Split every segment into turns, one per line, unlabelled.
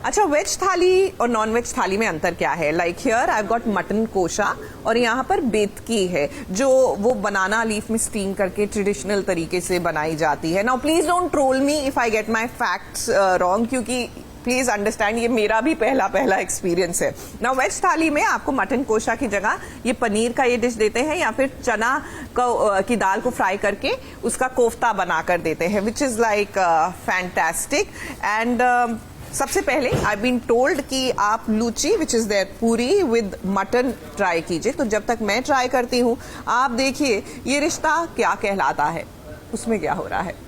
अच्छा, वेज थाली और नॉन वेज थाली में अंतर क्या है? Like here I got mutton kosha और यहाँ पर बेतकी है जो वो बनाना लीफ में स्टीम करके ट्रेडिशनल तरीके से बनाई जाती है। Now please don't troll me if I get my facts wrong, क्योंकि प्लीज अंडरस्टैंड ये मेरा भी पहला एक्सपीरियंस है। नाउ वेज थाली में आपको मटन कोशा की जगह ये पनीर का ये डिश देते हैं या फिर चना की दाल को फ्राई करके उसका कोफ्ता बनाकर देते हैं, which is like fantastic. And सबसे पहले आई बीन टोल्ड कि आप लूची विच इज देयर पूरी विद मटन ट्राई कीजिए। तो जब तक मैं ट्राई करती हूँ आप देखिए ये रिश्ता क्या कहलाता है, उसमें क्या हो रहा है।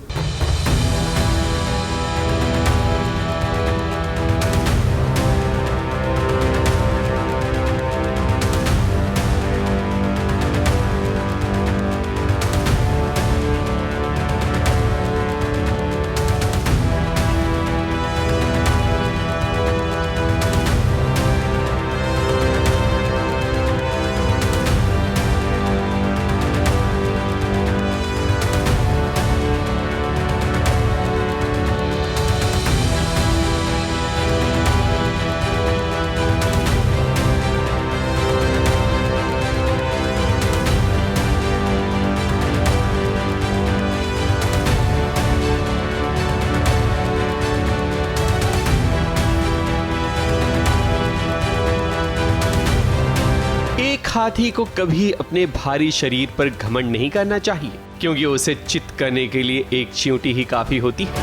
हाथी को कभी अपने भारी शरीर पर घमंड नहीं करना चाहिए, क्योंकि उसे चित करने के लिए एक चींटी ही काफी होती है।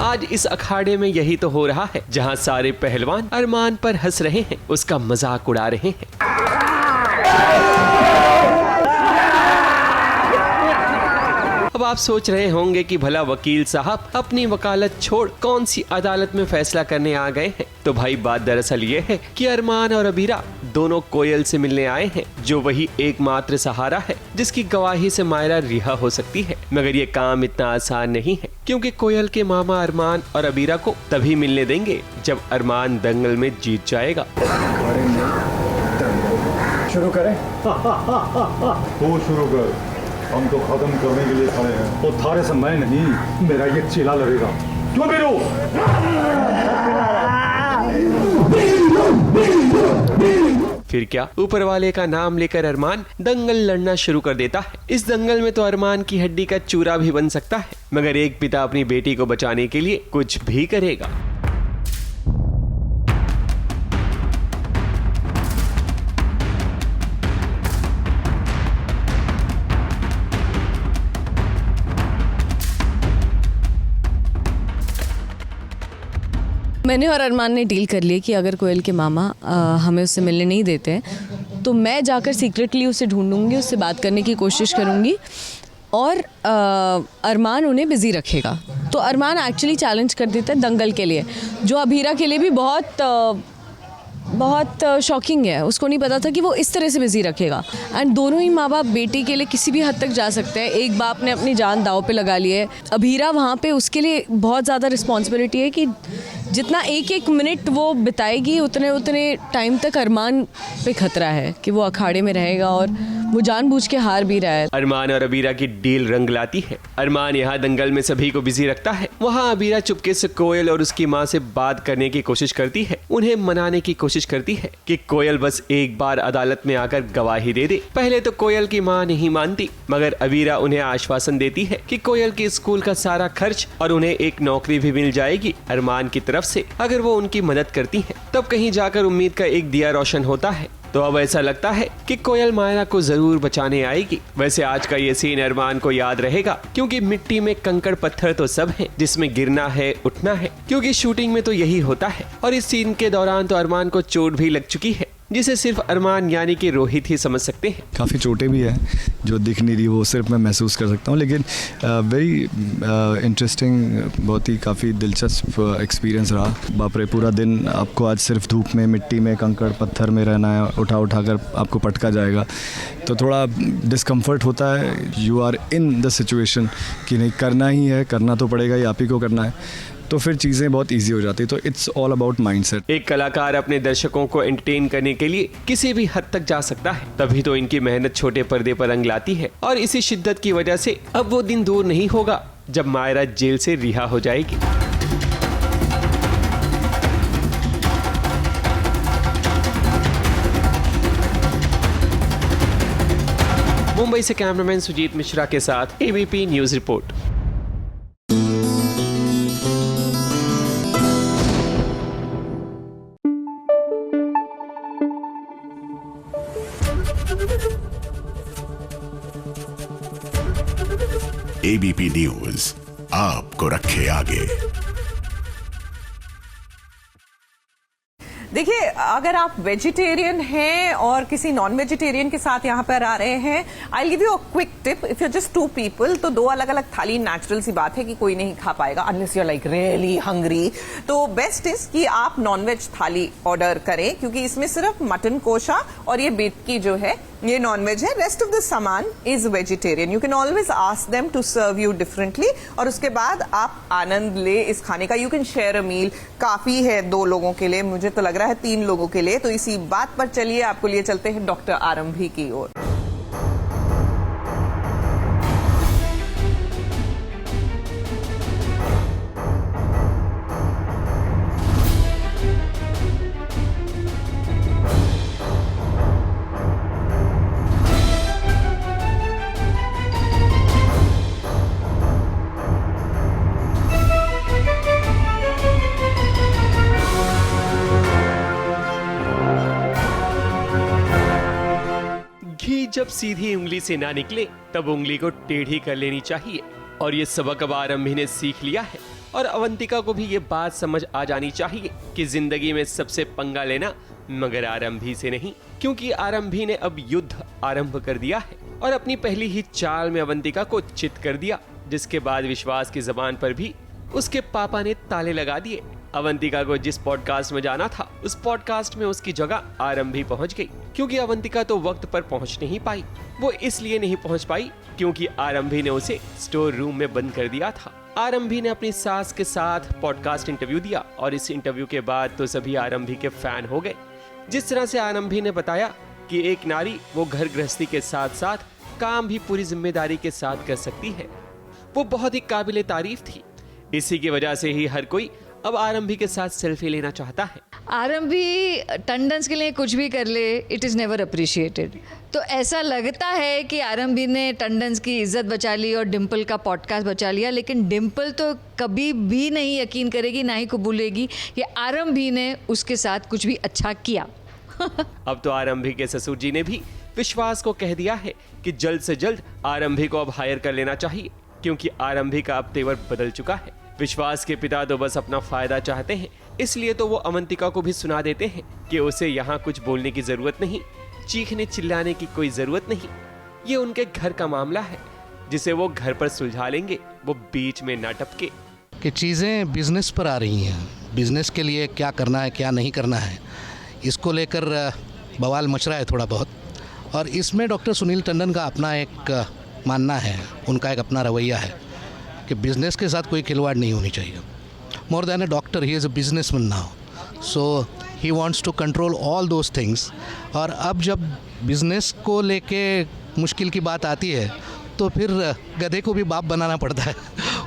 आज इस अखाड़े में यही तो हो रहा है, जहां सारे पहलवान अरमान पर हंस रहे हैं, उसका मजाक उड़ा रहे हैं। अब आप सोच रहे होंगे कि भला वकील साहब अपनी वकालत छोड़ कौन सी अदालत में फैसला करने आ गए हैं। तो भाई बात दरअसल ये है कि अरमान और अबीरा दोनों कोयल से मिलने आए हैं, जो वही एकमात्र सहारा है जिसकी गवाही से मायरा रिहा हो सकती है। मगर ये काम इतना आसान नहीं है, क्योंकि कोयल के मामा अरमान और अबीरा को तभी मिलने देंगे जब अरमान दंगल में जीत जाएगा।
शुरू करें?
तो शुरू कर, हम तो खत्म करने के लिए खड़े हैं।
तो थारे से मैं नहीं, मेरा ये चीला लड़ेगा। क्यों बिरो?
फिर क्या, ऊपर वाले का नाम लेकर अरमान दंगल लड़ना शुरू कर देता है। इस दंगल में तो अरमान की हड्डी का चूरा भी बन सकता है, मगर एक पिता अपनी बेटी को बचाने के लिए कुछ भी करेगा।
मैंने और अरमान ने डील कर ली कि अगर कोयल के मामा हमें उससे मिलने नहीं देते हैं तो मैं जाकर सीक्रेटली उसे ढूंढूंगी, उससे बात करने की कोशिश करूंगी और अरमान उन्हें बिज़ी रखेगा। तो अरमान एक्चुअली चैलेंज कर देता है दंगल के लिए, जो अबीरा के लिए भी बहुत शॉकिंग है। उसको नहीं पता था कि वो इस तरह से बिज़ी रखेगा। एंड दोनों ही माँ बाप बेटी के लिए किसी भी हद तक जा सकते हैं। एक बाप ने अपनी जान दांव पे लगा ली है, अबीरा वहाँ पे उसके लिए बहुत ज़्यादा रिस्पॉन्सिबिलिटी है कि जितना एक एक मिनट वो बिताएगी उतने टाइम तक अरमान पे खतरा है कि वो अखाड़े में रहेगा और वो जानबूझ के हार भी रहा है।
अरमान और अबीरा की डील रंग लाती है। अरमान यहाँ दंगल में सभी को बिजी रखता है, वहाँ अबीरा चुपके से कोयल और उसकी माँ से बात करने की कोशिश करती है, उन्हें मनाने की कोशिश करती है कि कोयल बस एक बार अदालत में आकर गवाही दे दे। पहले तो कोयल की माँ नहीं मानती, मगर अबीरा उन्हें आश्वासन देती है कि कोयल के स्कूल का सारा खर्च और उन्हें एक नौकरी भी मिल जाएगी अरमान की तरफ से, अगर वो उनकी मदद करती है। तब कहीं जाकर उम्मीद का एक दिया रोशन होता है। तो अब ऐसा लगता है कि कोयल मायरा को जरूर बचाने आएगी। वैसे आज का ये सीन अरमान को याद रहेगा, क्योंकि मिट्टी में कंकड़ पत्थर तो सब हैं, जिसमें गिरना है उठना है, क्योंकि शूटिंग में तो यही होता है। और इस सीन के दौरान तो अरमान को चोट भी लग चुकी है, जिसे सिर्फ अरमान यानी कि रोहित ही समझ सकते हैं।
काफ़ी चोटें भी हैं जो दिख नहीं रही, वो सिर्फ मैं महसूस कर सकता हूँ। लेकिन वेरी इंटरेस्टिंग, बहुत ही काफ़ी दिलचस्प एक्सपीरियंस रहा। बाप रे, पूरा दिन आपको आज सिर्फ धूप में, मिट्टी में, कंकड़ पत्थर में रहना है, उठा कर आपको पटका जाएगा। तो थोड़ा डिस्कम्फर्ट होता है, you are in the situation कि नहीं करना ही है, करना तो पड़ेगा ही, आप ही को करना है, तो फिर चीज़ें बहुत इजी हो जाती है। तो इट्स ऑल अबाउट माइंडसेट।
एक कलाकार अपने दर्शकों को एंटरटेन करने के लिए किसी भी हद तक जा सकता है, तभी तो इनकी मेहनत छोटे पर्दे पर रंग लाती है। और इसी शिद्दत की वजह से अब वो दिन दूर नहीं होगा जब मायरा जेल से रिहा हो जाएगी। मुंबई से कैमरामैन सुजीत मिश्रा के साथ ABP news report.
ABP news आपको रखे आगे।
देखिए, अगर आप वेजिटेरियन हैं और किसी नॉन वेजिटेरियन के साथ यहाँ पर आ रहे हैं, I give you a quick tip. If you just 2 people, तो 2 अलग अलग थाली नेचुरल सी बात है कि कोई नहीं खा पाएगा unless you are like really hungry. तो बेस्ट इज कि आप नॉन वेज थाली ऑर्डर करें, क्योंकि इसमें सिर्फ मटन कोशा और ये बेटकी जो है ये नॉन वेज है, रेस्ट ऑफ द सामान is vegetarian. You can always ask them to serve you differently और उसके बाद आप आनंद ले इस खाने का। You can share a meal, काफी है 2 लोगों के लिए, मुझे तो लग रहा है 3 लोगों के लिए। तो इसी बात पर चलिए आपको लिए चलते हैं डॉक्टर आरंभी की ओर।
घी जब सीधी उंगली से ना निकले तब उंगली को टेढ़ी कर लेनी चाहिए, और ये सबक अब आरंभी ने सीख लिया है। और अवंतिका को भी ये बात समझ आ जानी चाहिए कि जिंदगी में सबसे पंगा लेना मगर आरंभी से नहीं, क्योंकि आरंभी ने अब युद्ध आरंभ कर दिया है और अपनी पहली ही चाल में अवंतिका को चित कर दिया, जिसके बाद विश्वास की जबान पर भी उसके पापा ने ताले लगा दिए। अवंतिका को जिस पॉडकास्ट में जाना था उस पॉडकास्ट में उसकी जगह आरंभी पहुंच गई, क्योंकि अवंतिका तो वक्त पर पहुंच नहीं पाई। वो इसलिए नहीं पहुंच पाई क्योंकि आरंभी ने उसे स्टोर रूम में बंद कर दिया था। आरंभी ने अपनी सास के साथ पॉडकास्ट इंटरव्यू दिया और इस इंटरव्यू के बाद तो सभी आरंभी के फैन हो गए। जिस तरह से आरंभी ने बताया कि एक नारी वो घर गृहस्थी के साथ साथ काम भी पूरी जिम्मेदारी के साथ कर सकती है, वो बहुत ही काबिले तारीफ थी। इसी की वजह से ही हर कोई अब आरंभी के साथ सेल्फी लेना चाहता है।
आरंभी टंडन्स के लिए कुछ भी कर ले, इट इज़ नेवर अप्रिशिएटेड। तो ऐसा लगता है कि आरंभी ने टंडन्स की इज्जत बचा ली और डिम्पल का पॉडकास्ट बचा लिया, लेकिन डिम्पल तो कभी भी नहीं यकीन करेगी, ना ही कबूलेगी कि आरंभी ने उसके साथ कुछ भी अच्छा किया।
अब तो आरंभी के ससुर जी ने भी विश्वास को कह दिया है कि जल्द से जल्द आरंभी को अब हायर कर लेना चाहिए, क्योंकि आरंभी का अब तेवर बदल चुका है। विश्वास के पिता तो बस अपना फायदा चाहते हैं, इसलिए तो वो अवंतिका को भी सुना देते हैं कि उसे यहाँ कुछ बोलने की जरूरत नहीं, चीखने चिल्लाने की कोई जरूरत नहीं, ये उनके घर का मामला है जिसे वो घर पर सुलझा लेंगे, वो बीच में ना टपके।
कि चीज़ें बिजनेस पर आ रही हैं, बिजनेस के लिए क्या करना है क्या नहीं करना है, इसको लेकर बवाल मच रहा है थोड़ा बहुत। और इसमें डॉक्टर सुनील टंडन का अपना एक मानना है, उनका एक अपना रवैया है कि बिज़नेस के साथ कोई खिलवाड़ नहीं होनी चाहिए। More than a doctor, he is a businessman now, so he wants to control all those things. और अब जब बिज़नेस को लेके मुश्किल की बात आती है तो फिर गधे को भी बाप बनाना पड़ता है।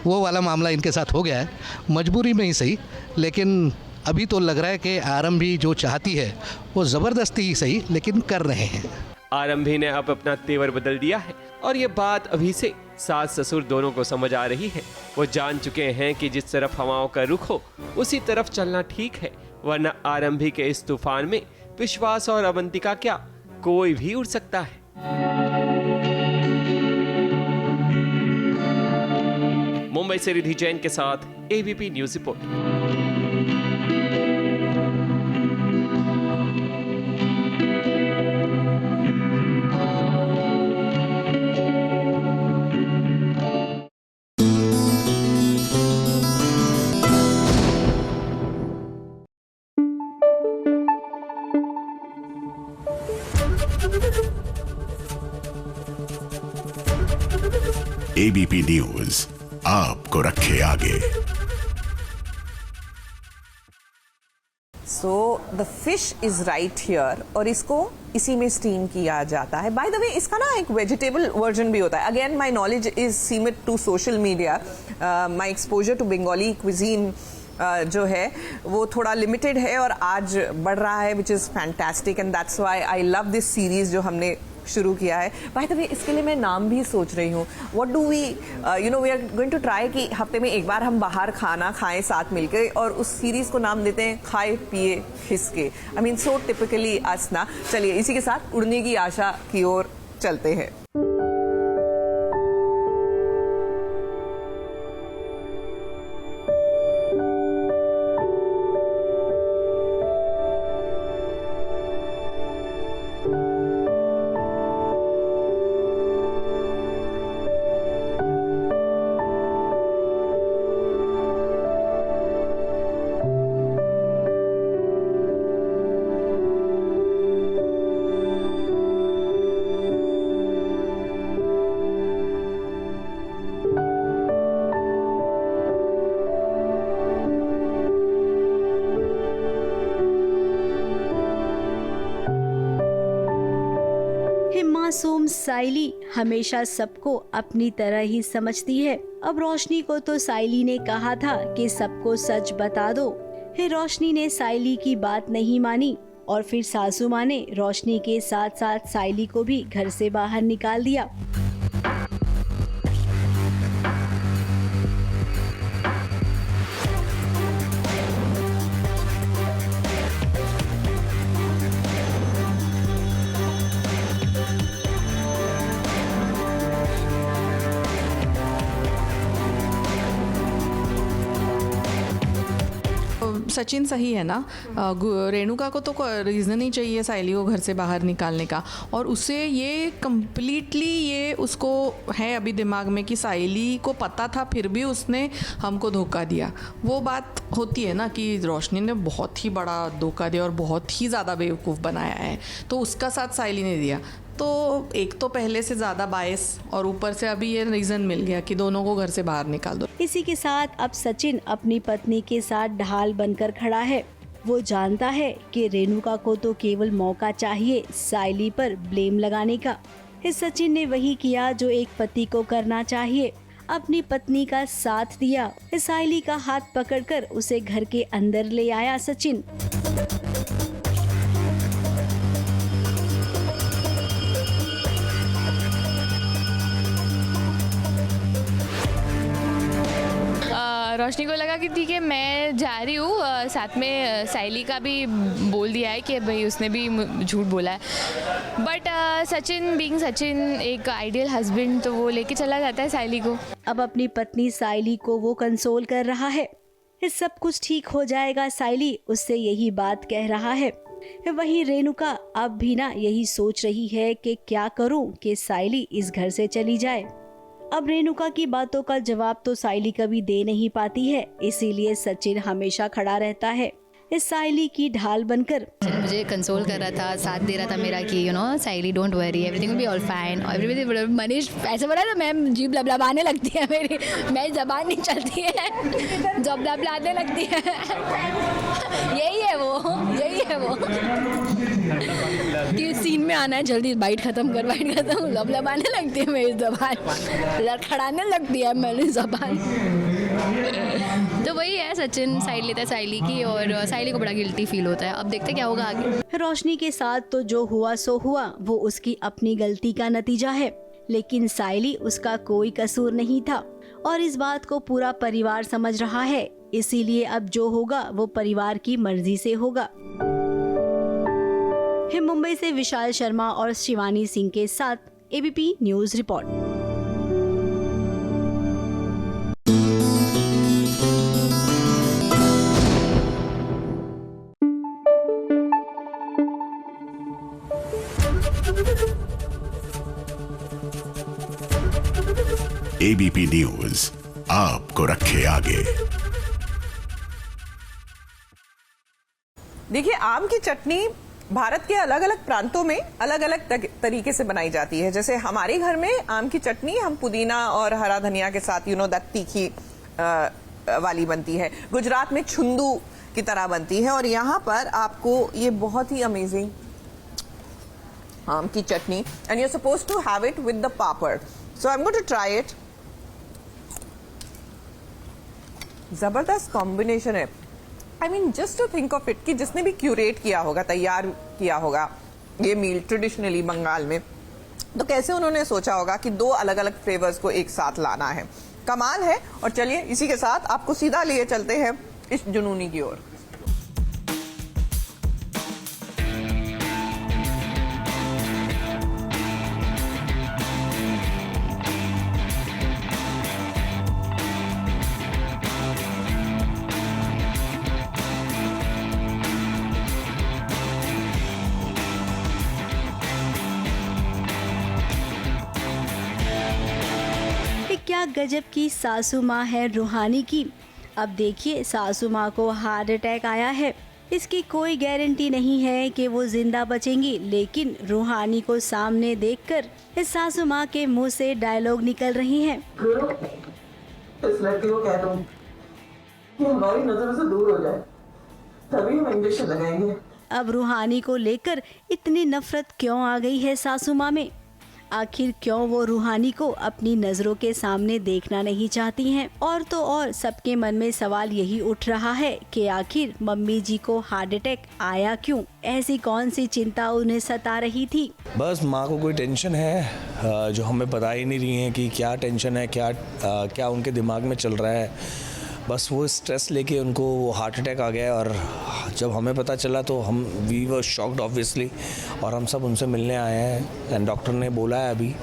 वो वाला मामला इनके साथ हो गया है, मजबूरी में ही सही, लेकिन अभी तो लग रहा है कि आरंभी जो चाहती है वो ज़बरदस्ती ही सही, लेकिन कर रहे हैं।
आरंभी ने अब अपना तेवर बदल दिया है और ये बात अभी से सास ससुर दोनों को समझ आ रही है। वो जान चुके हैं कि जिस तरफ हवाओं का रुख हो उसी तरफ चलना ठीक है, वरना आरंभी के इस तूफान में विश्वास और अवंतिका क्या कोई भी उड़ सकता है। मुंबई से रिधि जैन के साथ ABP news report.
ABP news आपको रखे आगे।
So the fish is right here और इसको इसी में स्टीम किया जाता है। बाय द वे इसका ना एक वेजिटेबल वर्जन भी होता है। अगेन माय नॉलेज इज सीमित to social media, my exposure to Bengali cuisine जो है वो थोड़ा लिमिटेड है और आज बढ़ रहा है, which is fantastic and that's why I love this series जो हमने शुरू किया है। बाय द वे इसके लिए मैं नाम भी सोच रही हूँ। What do we we are going to try कि हफ्ते में एक बार हम बाहर खाना खाएं साथ मिलकर और उस सीरीज को नाम देते हैं खाए पिए खिसके। आई मीन सो टिपिकली अस ना। चलिए इसी के साथ उड़ने की आशा की ओर चलते हैं।
मासूम साइली हमेशा सबको अपनी तरह ही समझती है। अब रोशनी को तो साइली ने कहा था कि सबको सच बता दो। फिर रोशनी ने साइली की बात नहीं मानी और फिर सासू माँ ने रोशनी के साथ साथ साइली को भी घर से बाहर निकाल दिया।
सचिन सही है ना, रेणुका को तो रीज़न ही चाहिए साइली को घर से बाहर निकालने का, और उसे ये कम्प्लीटली ये उसको है अभी दिमाग में कि साइली को पता था फिर भी उसने हमको धोखा दिया। वो बात होती है ना कि रोशनी ने बहुत ही बड़ा धोखा दिया और बहुत ही ज़्यादा बेवकूफ़ बनाया है, तो उसका साथ साइली ने दिया। तो एक तो पहले से ज़्यादा बायस और ऊपर से अभी ये रीज़न मिल गया कि दोनों को घर से बाहर निकाल दो।
इसी के साथ अब सचिन अपनी पत्नी के साथ ढाल बनकर खड़ा है। वो जानता है कि रेणुका को तो केवल मौका चाहिए साइली पर ब्लेम लगाने का। इस सचिन ने वही किया जो एक पति को करना चाहिए, अपनी पत्नी का साथ दिया। साइली का हाथ पकड़कर उसे घर के अंदर ले आया सचिन।
रोशनी को लगा कि ठीक है मैं जा रही हूँ, साथ में साइली का भी बोल दिया है कि भाई उसने भी झूठ बोला है। बट सचिन बीइंग सचिन एक आइडियल हस्बैंड, तो वो लेके चला जाता है साइली को।
अब अपनी पत्नी साइली को वो कंसोल कर रहा है। इस सब कुछ ठीक हो जाएगा, साइली उससे यही बात कह रहा है। वहीं रेणुका अब भी ना यही सोच रही है कि क्या करूं कि साइली इस घर से चली जाए। अब रेणुका की बातों का जवाब तो साइली कभी दे नहीं पाती है, इसीलिए सचिन हमेशा खड़ा रहता है इस साइली की ढाल बनकर।
मुझे कंसोल कर रहा था, साथ दे रहा था मेरा कि Saili don't worry, everything will be all fine. Everything Manish ऐसे बोला तो मैं जीभ लबलबाने लगती है मेरी, मैं जबान नहीं चलती है, जब लबलाने लगती है। यही है वो कि सीन में आना है, जल्दी बाइट खत्म, लबलबाने लगती है मेरी जबान, लड़खड़ाने लगती है मेरी जबान। तो वही है, सचिन साइड लेता है साइली की और साइली को बड़ा गिल्टी फील होता है। अब देखते क्या होगा आगे।
रोशनी के साथ तो जो हुआ सो हुआ, वो उसकी अपनी गलती का नतीजा है, लेकिन साइली उसका कोई कसूर नहीं था और इस बात को पूरा परिवार समझ रहा है। इसीलिए अब जो होगा वो परिवार की मर्जी से होगा। मुंबई से विशाल शर्मा और शिवानी सिंह के साथ ABP news report.
ABP news आपको रखे आगे।
देखिए, आम की चटनी भारत के अलग अलग प्रांतों में अलग अलग तरीके से बनाई जाती है। जैसे हमारे घर में आम की चटनी हम पुदीना और हरा धनिया के साथ दैट तीखी वाली बनती है। गुजरात में छुंदू की तरह बनती है और यहाँ पर आपको ये बहुत ही अमेजिंग आम की chutney and you are supposed to have it with the papad. So I am going to try it. जबरदस्त कॉम्बिनेशन है। I mean just to think of it कि जिसने भी क्यूरेट किया होगा, तैयार किया होगा ये मील ट्रेडिशनली बंगाल में, तो कैसे उन्होंने सोचा होगा कि दो अलग अलग फ्लेवर्स को एक साथ लाना है। कमाल है। और चलिए इसी के साथ आपको सीधा लिए चलते हैं इस जुनूनी की ओर।
क्या गजब की सासू माँ है रूहानी की। अब देखिए सासू माँ को हार्ट अटैक आया है, इसकी कोई गारंटी नहीं है कि वो जिंदा बचेंगी, लेकिन रूहानी को सामने देखकर इस सासू माँ के मुंह से डायलॉग निकल रही हैं।
इस लड़के को कह दूं कि हमारी नजर से दूर हो जाए, तभी हम इंजेक्शन लगाएंगे।
अब रूहानी को लेकर इतनी नफरत क्यों आ गई है सासू माँ में? आखिर क्यों वो रूहानी को अपनी नजरों के सामने देखना नहीं चाहती हैं? और तो और सबके मन में सवाल यही उठ रहा है कि आखिर मम्मी जी को हार्ट अटैक आया क्यों? ऐसी कौन सी चिंता उन्हें सता रही थी?
बस माँ को कोई टेंशन है जो हमें बता ही नहीं रही है कि क्या टेंशन है, क्या उनके दिमाग में चल रहा है। बस वो स्ट्रेस लेके उनको वो हार्ट अटैक आ गया और जब हमें पता चला तो वी वर शॉक्ड ऑब्वियसली, और हम सब उनसे मिलने आए हैं एंड डॉक्टर ने बोला है अभी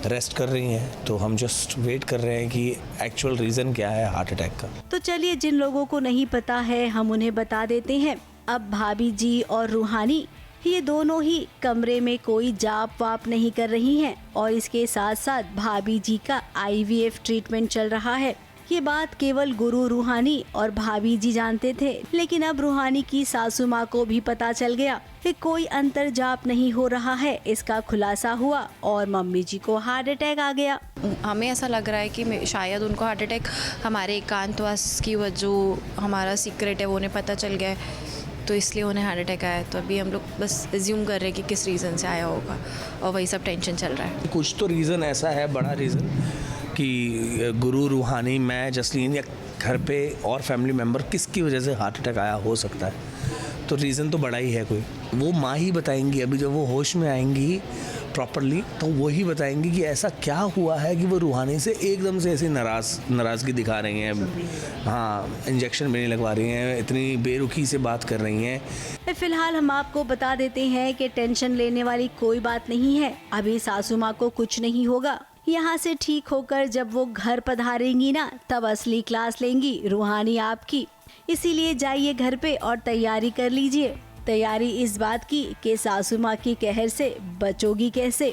रेस्ट कर रही हैं, तो हम जस्ट वेट कर रहे हैं कि एक्चुअल रीज़न क्या है हार्ट अटैक का।
तो चलिए जिन लोगों को नहीं पता है हम उन्हें बता देते हैं। अब भाभी जी और रूहानी ये दोनों ही कमरे में कोई जाप वाप नहीं कर रही हैं और इसके साथ साथ भाभी जी का IVF ट्रीटमेंट चल रहा है। ये बात केवल गुरु रूहानी और भाभी जी जानते थे, लेकिन अब रूहानी की सासू माँ को भी पता चल गया कि कोई अंतर जाप नहीं हो रहा है। इसका खुलासा हुआ और मम्मी जी को हार्ट अटैक आ गया।
हमें ऐसा लग रहा है कि शायद उनको हार्ट अटैक हमारे एकांतवास की जो हमारा सीक्रेट है वो उन्हें पता चल गया है, तो इसलिए उन्हें हार्ट अटैक आया। तो अभी हम लोग बस एज्यूम कर रहे हैं कि किस रीज़न से आया होगा और वही सब टेंशन चल रहा है।
कुछ तो रीज़न ऐसा है, बड़ा रीज़न, कि गुरु रूहानी, मैं, जसलीन या घर पे और फैमिली मेम्बर किसकी वजह से हार्ट अटैक आया हो सकता है। तो रीज़न तो बड़ा ही है कोई, वो माँ ही बताएंगी। अभी जब वो होश में आएंगी प्रॉपरली तो वही बताएंगी कि ऐसा क्या हुआ है कि वो रूहानी से एकदम से ऐसी नाराज़गी दिखा रही हैं। हाँ, इंजेक्शन भी नहीं लगवा रही हैं, इतनी बेरुखी से बात कर रही हैं।
फिलहाल हम आपको बता देते हैं कि टेंशन लेने वाली कोई बात नहीं है। अभी सासू माँ को कुछ नहीं होगा। यहाँ से ठीक होकर जब वो घर पधारेंगी ना, तब असली क्लास लेंगी रूहानी आपकी। इसीलिए जाइए घर पे और तैयारी कर लीजिए। तैयारी इस बात की कि सासू माँ की कहर से बचोगी कैसे।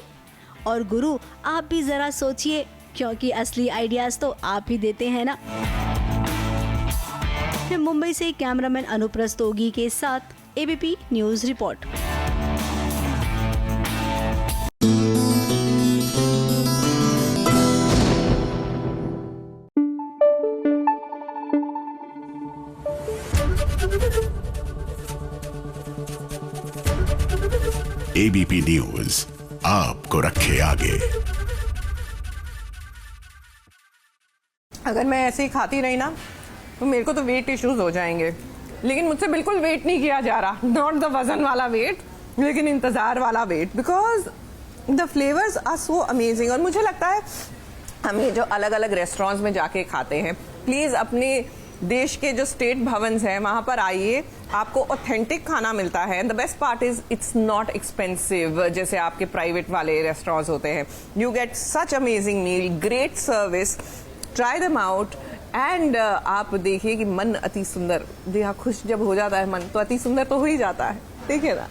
और गुरु आप भी जरा सोचिए, क्योंकि असली आइडियाज तो आप ही देते हैं ना। मुंबई से कैमरामैन अनुप रस्तोगी के साथ ABP news report.
ABP news आपको रखे आगे।
अगर मैं ऐसे ही खाती रही ना तो मेरे को तो वेट इश्यूज हो जाएंगे, लेकिन मुझसे बिल्कुल वेट नहीं किया जा रहा। नॉट द वजन वाला वेट, लेकिन इंतजार वाला wait, because the flavours are so amazing. और मुझे लगता है हम जो अलग अलग रेस्टोरेंट्स में जाके खाते हैं, प्लीज अपने देश के जो स्टेट भवन्स हैं वहां पर आइए, आपको ऑथेंटिक खाना मिलता है। The best part is it's not expensive जैसे आपके प्राइवेट वाले रेस्टोरेंट्स होते हैं। You get such amazing meal, great service, try them out and आप देखिए कि मन अति सुंदर, जी खुश जब हो जाता है मन तो अति सुंदर तो हो ही जाता है। देखिए ना।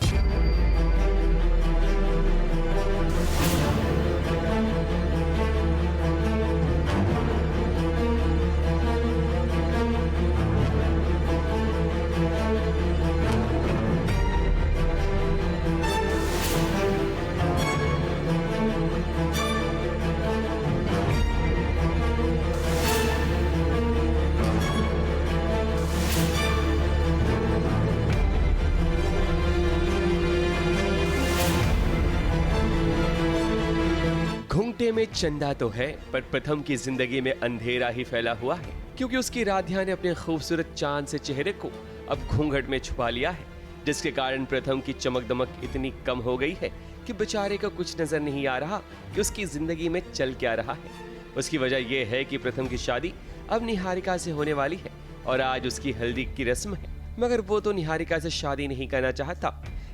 में चंदा तो है, पर प्रथम की जिंदगी में अंधेरा ही फैला हुआ है, क्योंकि उसकी राधिया ने अपने खूबसूरत चांद से चेहरे को अब घूंघट में छुपा लिया है, जिसके कारण प्रथम की चमक दमक इतनी कम हो गई है कि बेचारे को कुछ नजर नहीं आ रहा कि उसकी जिंदगी में चल क्या रहा है। उसकी वजह यह है कि प्रथम की शादी अब निहारिका से होने वाली है और आज उसकी हल्दी की रस्म है, मगर वो तो निहारिका से शादी नहीं करना चाहता,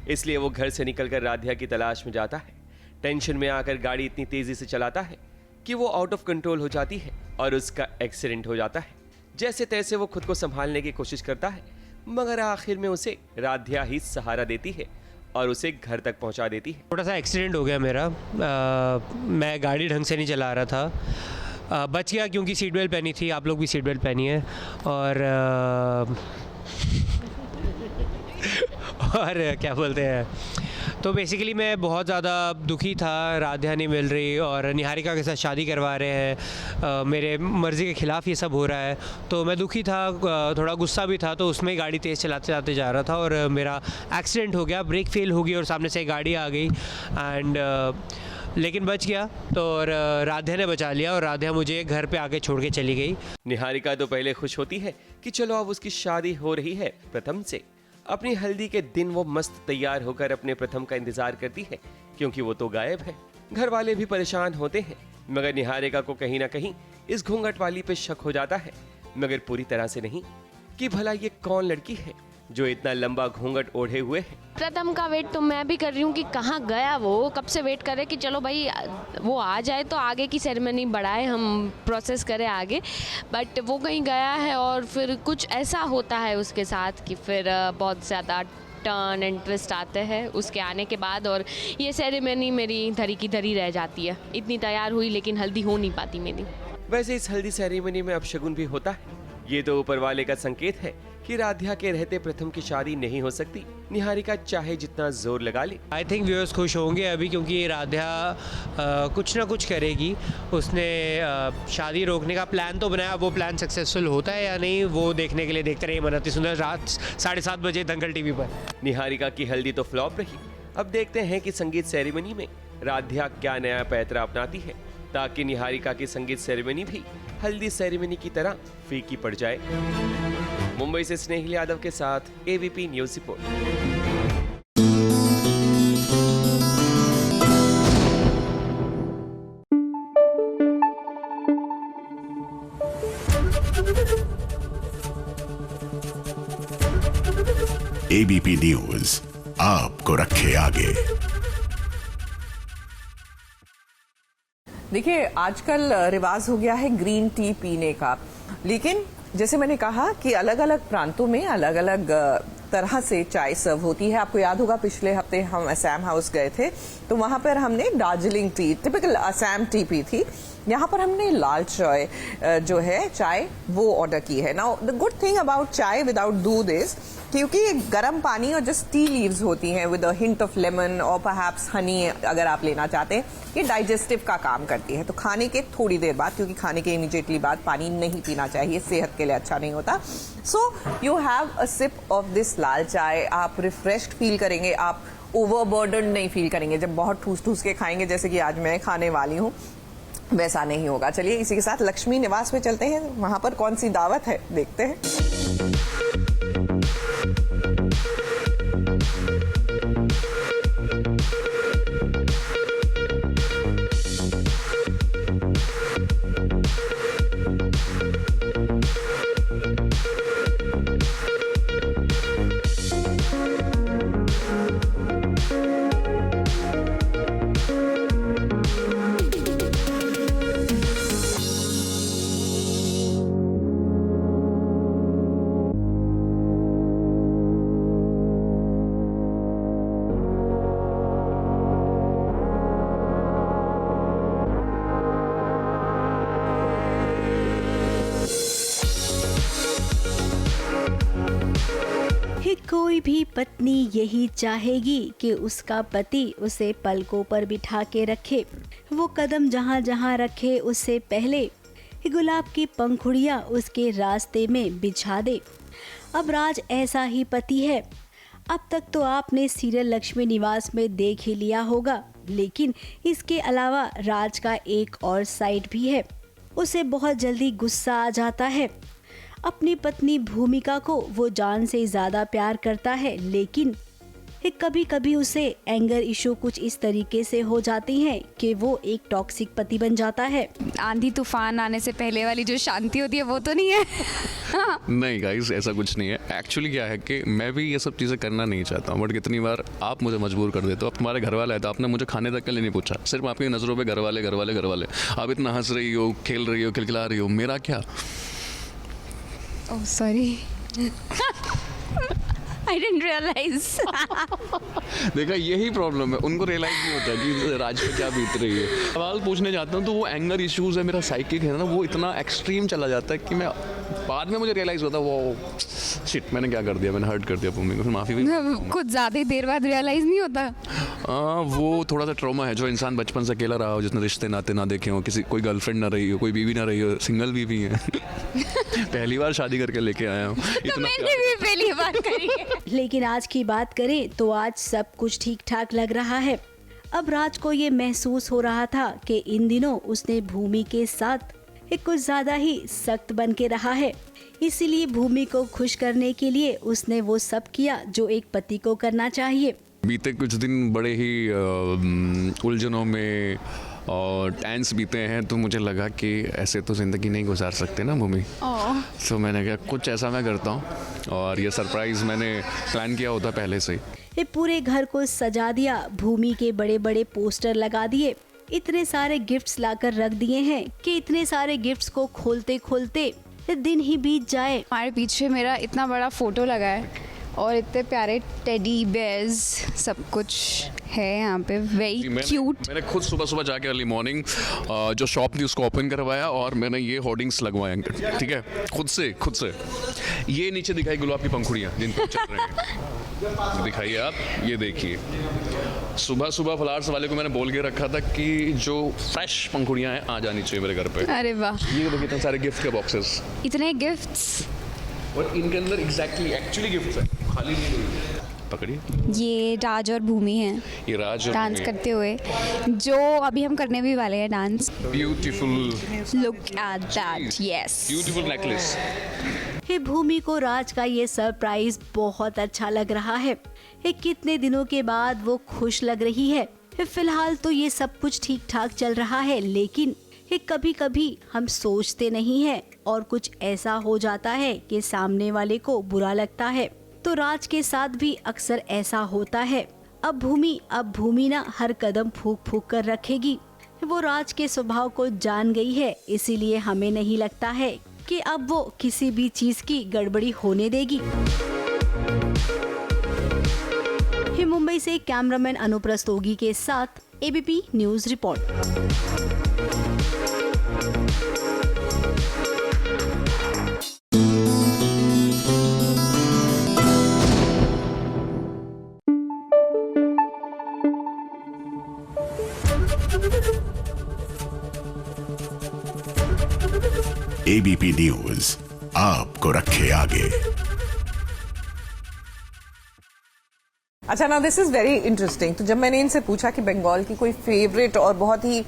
इसलिए वो घर से निकलकर राधिया की तलाश में जाता है। टेंशन में आकर गाड़ी इतनी तेजी से चलाता है कि वो आउट ऑफ कंट्रोल हो जाती है और उसका एक्सीडेंट हो जाता है। जैसे तैसे वो खुद को संभालने की कोशिश करता है, मगर आखिर में उसे राधिया ही सहारा देती है और उसे घर तक पहुंचा देती है।
छोटा सा एक्सीडेंट हो गया मेरा। मैं गाड़ी ढंग से नहीं चला रहा था, बच गया क्योंकि सीट बेल्ट पहनी थी। आप लोग भी सीट बेल्ट पहनी है। और क्या बोलते हैं, तो बेसिकली मैं बहुत ज़्यादा दुखी था। राधिया नहीं मिल रही और निहारिका के साथ शादी करवा रहे हैं, मेरे मर्ज़ी के ख़िलाफ़ ये सब हो रहा है, तो मैं दुखी था, थोड़ा गुस्सा भी था। तो उसमें गाड़ी तेज़ चलाते चलाते जा रहा था और मेरा एक्सीडेंट हो गया, ब्रेक फेल हो गई और सामने से गाड़ी आ गई एंड लेकिन बच गया। तो राधिया ने बचा लिया और राधिया मुझे घर पे आके छोड़ के चली गई।
निहारिका तो पहले खुश होती है कि चलो अब उसकी शादी हो रही है प्रथम से। अपनी हल्दी के दिन वो मस्त तैयार होकर अपने प्रथम का इंतजार करती है, क्योंकि वो तो गायब है। घर वाले भी परेशान होते हैं, मगर निहारिका को कहीं ना कहीं इस घूंघट वाली पे शक हो जाता है, मगर पूरी तरह से नहीं, कि भला ये कौन लड़की है जो इतना लंबा घूंघट ओढ़े हुए है।
प्रथम का वेट तो मैं भी कर रही हूँ कि कहाँ गया वो, कब से वेट करे कि चलो भाई वो आ जाए तो आगे की सेरेमनी बढ़ाए, हम प्रोसेस करें आगे, बट वो कहीं गया है और फिर कुछ ऐसा होता है उसके साथ कि फिर बहुत ज़्यादा टर्न एंड ट्विस्ट आते हैं उसके आने के बाद, और ये सेरेमनी मेरी धरी की धरी रह जाती है। इतनी तैयार हुई लेकिन हल्दी हो नहीं पाती मेरी।
वैसे इस हल्दी सेरेमनी में अपशगुन भी होता है। ये तो ऊपर वाले का संकेत है कि राधिया के रहते प्रथम की शादी नहीं हो सकती, निहारिका चाहे जितना जोर लगा ले।
आई थिंक व्यूअर्स खुश होंगे अभी, क्योंकि राधिया कुछ ना कुछ करेगी। उसने शादी रोकने का प्लान तो बनाया, वो प्लान सक्सेसफुल होता है या नहीं वो देखने के लिए देखते रहिए मनाती सुंदर रात 7:30 बजे दंगल टीवी पर।
निहारिका की हल्दी तो फ्लॉप रही, अब देखते हैं कि संगीत सेरेमनी में राधिया क्या नया पैतरा अपनाती है, ताकि निहारिका की संगीत सेरेमनी भी हल्दी सेरेमनी की तरह फीकी पड़ जाए। मुंबई से स्नेहिल यादव के साथ ABP news report.
ABP news आपको रखे आगे।
देखिए, आजकल रिवाज हो गया है ग्रीन टी पीने का, लेकिन जैसे मैंने कहा कि अलग अलग प्रांतों में अलग अलग तरह से चाय सर्व होती है। आपको याद होगा पिछले हफ्ते हम असम हाउस गए थे, तो वहां पर हमने Darjeeling T, typical Assam T P थी। यहाँ पर हमने लाल चाय जो है चाय वो ऑर्डर की है। Now the good thing about चाय विदाउट दूध इज क्योंकि ये गर्म पानी और जस्ट टी लीव्स होती हैं with a hint of lemon और परहैप्स हनी अगर आप लेना चाहते हैं, ये डाइजेस्टिव का काम करती है। तो खाने के थोड़ी देर बाद, क्योंकि खाने के इमीडिएटली बाद पानी नहीं पीना चाहिए, सेहत के लिए अच्छा नहीं होता। So you have a sip of this lal chai, आप रिफ्रेश्ड फील करेंगे, आप ओवरबर्डन नहीं फील करेंगे। जब बहुत ठूस ठूस के खाएंगे जैसे कि आज मैं खाने वाली हूँ, वैसा नहीं होगा। चलिए इसी के साथ लक्ष्मी निवास में चलते हैं, वहां पर कौन सी दावत है देखते हैं।
कोई भी पत्नी यही चाहेगी कि उसका पति उसे पलकों पर बिठा के रखे, वो कदम जहाँ जहाँ रखे उससे पहले गुलाब की पंखुड़ियाँ उसके रास्ते में बिछा दे। अब राज ऐसा ही पति है। अब तक तो आपने सीरियल लक्ष्मी निवास में देख ही लिया होगा लेकिन इसके अलावा राज का एक और साइड भी है। उसे बहुत जल्दी गुस्सा आ जाता है। अपनी पत्नी भूमिका को वो जान से ज्यादा प्यार करता है, लेकिन कभी कभी उसे एंगर इशू कुछ इस तरीके से हो जाती हैं कि वो एक टॉक्सिक पति बन जाता है।
आंधी तूफान आने से पहले वाली जो शांति होती है वो तो नहीं है।
नहीं गाइस, ऐसा कुछ नहीं है। एक्चुअली क्या है कि मैं भी ये सब चीज़ें करना नहीं चाहता हूँ, बट कितनी बार आप मुझे मजबूर कर देते हो। अब तुम्हारे घर वाला है तो आपने मुझे खाने तक के लिए नहीं पूछा, सिर्फ आपकी नज़रों पे घर वाले घर वाले घर वाले। आप इतना हंस रही हो, खेल रही हो, खिलखिला रही हो, मेरा क्या?
Oh sorry, I didn't realize.
देखा, यही प्रॉब्लम है, उनको रियलाइज नहीं होता कि राज पे क्या बीत रही है। सवाल पूछने जाता हूँ तो वो एंगर इश्यूज है, मेरा साइकिक है ना, वो इतना एक्सट्रीम चला जाता है कि मैं बाद में मुझे रियलाइज होता है वो शिट, मैंने क्या कर दिया, मैंने हर्ट कर दिया भूमि को, फिर माफ़ी भी
कुछ ज़्यादा ही देर बाद रियलाइज नहीं होता।
वो थोड़ा सा ट्रॉमा है। जो इंसान बचपन से अकेला रहा हो, जिसने रिश्ते नाते ना देखे हो, किसी कोई गर्लफ्रेंड ना रही हो, कोई बीवी ना रही हो, सिंगल बीवी है पहली बार शादी करके लेके आया हूँ।
तो मैंने भी पहली बार करी है।
लेकिन आज की बात करें तो आज सब कुछ ठीक ठाक लग रहा है। अब राज को ये महसूस हो रहा था कि इन दिनों उसने भूमि के साथ कुछ ज्यादा ही सख्त बन के रहा है। इसीलिए भूमि को खुश करने के लिए उसने वो सब किया जो एक पति को करना चाहिए।
बीते कुछ दिन बड़े ही उलझनों में और टेंस बीते हैं, तो मुझे लगा कि ऐसे तो ज़िंदगी नहीं गुजार सकते ना भूमि। तो मैंने कहा कुछ ऐसा मैं करता हूँ, और ये सरप्राइज़ मैंने प्लान किया होता पहले से ही।
ये पूरे घर को सजा दिया, भूमि के बड़े बड़े पोस्टर लगा दिए, इतने सारे गिफ्ट्स लाकर रख दिए हैं कि इतने सारे गिफ्ट्स को खोलते खोलते दिन ही बीत जाए।
हमारे पीछे मेरा इतना बड़ा फोटो लगा है और इतने प्यारे टेडी बेयर्स, सब कुछ है यहाँ पे, वेरी क्यूट।
मैंने खुद सुबह सुबह जाके अर्ली मॉर्निंग जो शॉप थी उसको ओपन करवाया और मैंने ये होर्डिंग्स लगवाए, ठीक है, खुद से। ये नीचे दिखाई गुलाब की पंखुड़ियाँ जिन पर चल रहे हैं, दिखाइए आप, ये देखिए। सुबह सुबह फ्लावर्स वाले को मैंने बोल के रखा था कि जो फ्रेश पंखुड़ियाँ हैं आ जानी चाहिए मेरे घर पे।
अरे वाह,
ये देखिए इतने सारे गिफ्ट के बॉक्सेस,
इतने गिफ्ट्स,
और इनके अंदर एक्चुअली गिफ्ट्स है, खाली नहीं। पकड़िए,
ये राज और भूमि हैं,
ये राज
डांस करते हुए, जो अभी हम करने भी वाले हैं dance.
Beautiful,
look at that, yes,
beautiful necklace.
Bhumi को राज का ये सरप्राइज बहुत अच्छा लग रहा है। कितने दिनों के बाद वो खुश लग रही है। फिलहाल तो ये सब कुछ ठीक ठाक चल रहा है, लेकिन कभी कभी हम सोचते नहीं है और कुछ ऐसा हो जाता है कि सामने वाले को बुरा लगता है। तो राज के साथ भी अक्सर ऐसा होता है। अब भूमि ना हर कदम फूंक फूंक कर रखेगी। वो राज के स्वभाव को जान गई है, इसीलिए हमें नहीं लगता है कि अब वो किसी भी चीज की गड़बड़ी होने देगी। मुंबई से कैमरामैन अनुप्रस्तोगी के साथ ABP news report.
ABP news आपको रखे आगे।
अच्छा, ना दिस इज वेरी इंटरेस्टिंग। तो जब मैंने इनसे पूछा कि बंगाल की कोई फेवरेट और बहुत ही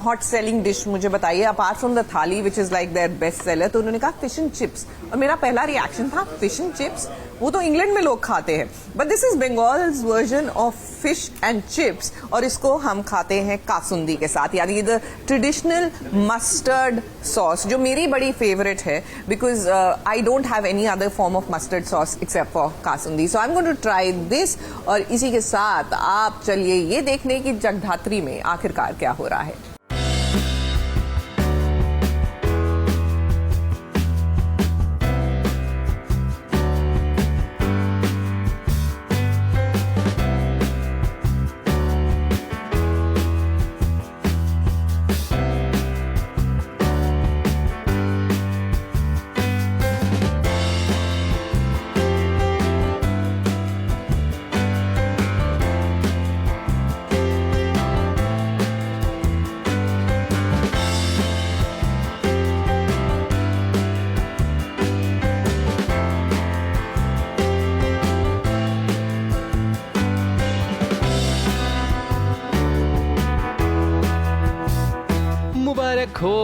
हॉट सेलिंग डिश मुझे बताइए अपार्ट फ्रॉम द थाली which is like their best seller, तो उन्होंने कहा फिश एंड चिप्स। और मेरा पहला रिएक्शन था फिश एंड चिप्स, वो तो इंग्लैंड में लोग खाते हैं, but this is Bengal's version of fish and chips, और इसको हम खाते हैं कासुंदी के साथ, यानी द ट्रेडिशनल मस्टर्ड सॉस, जो मेरी बड़ी फेवरेट है because I don't have any other form of mustard sauce except for kasundi. So I am going to try this, और इसी के साथ आप चलिए ये देखने की जगधात्री में आखिरकार क्या हो रहा है।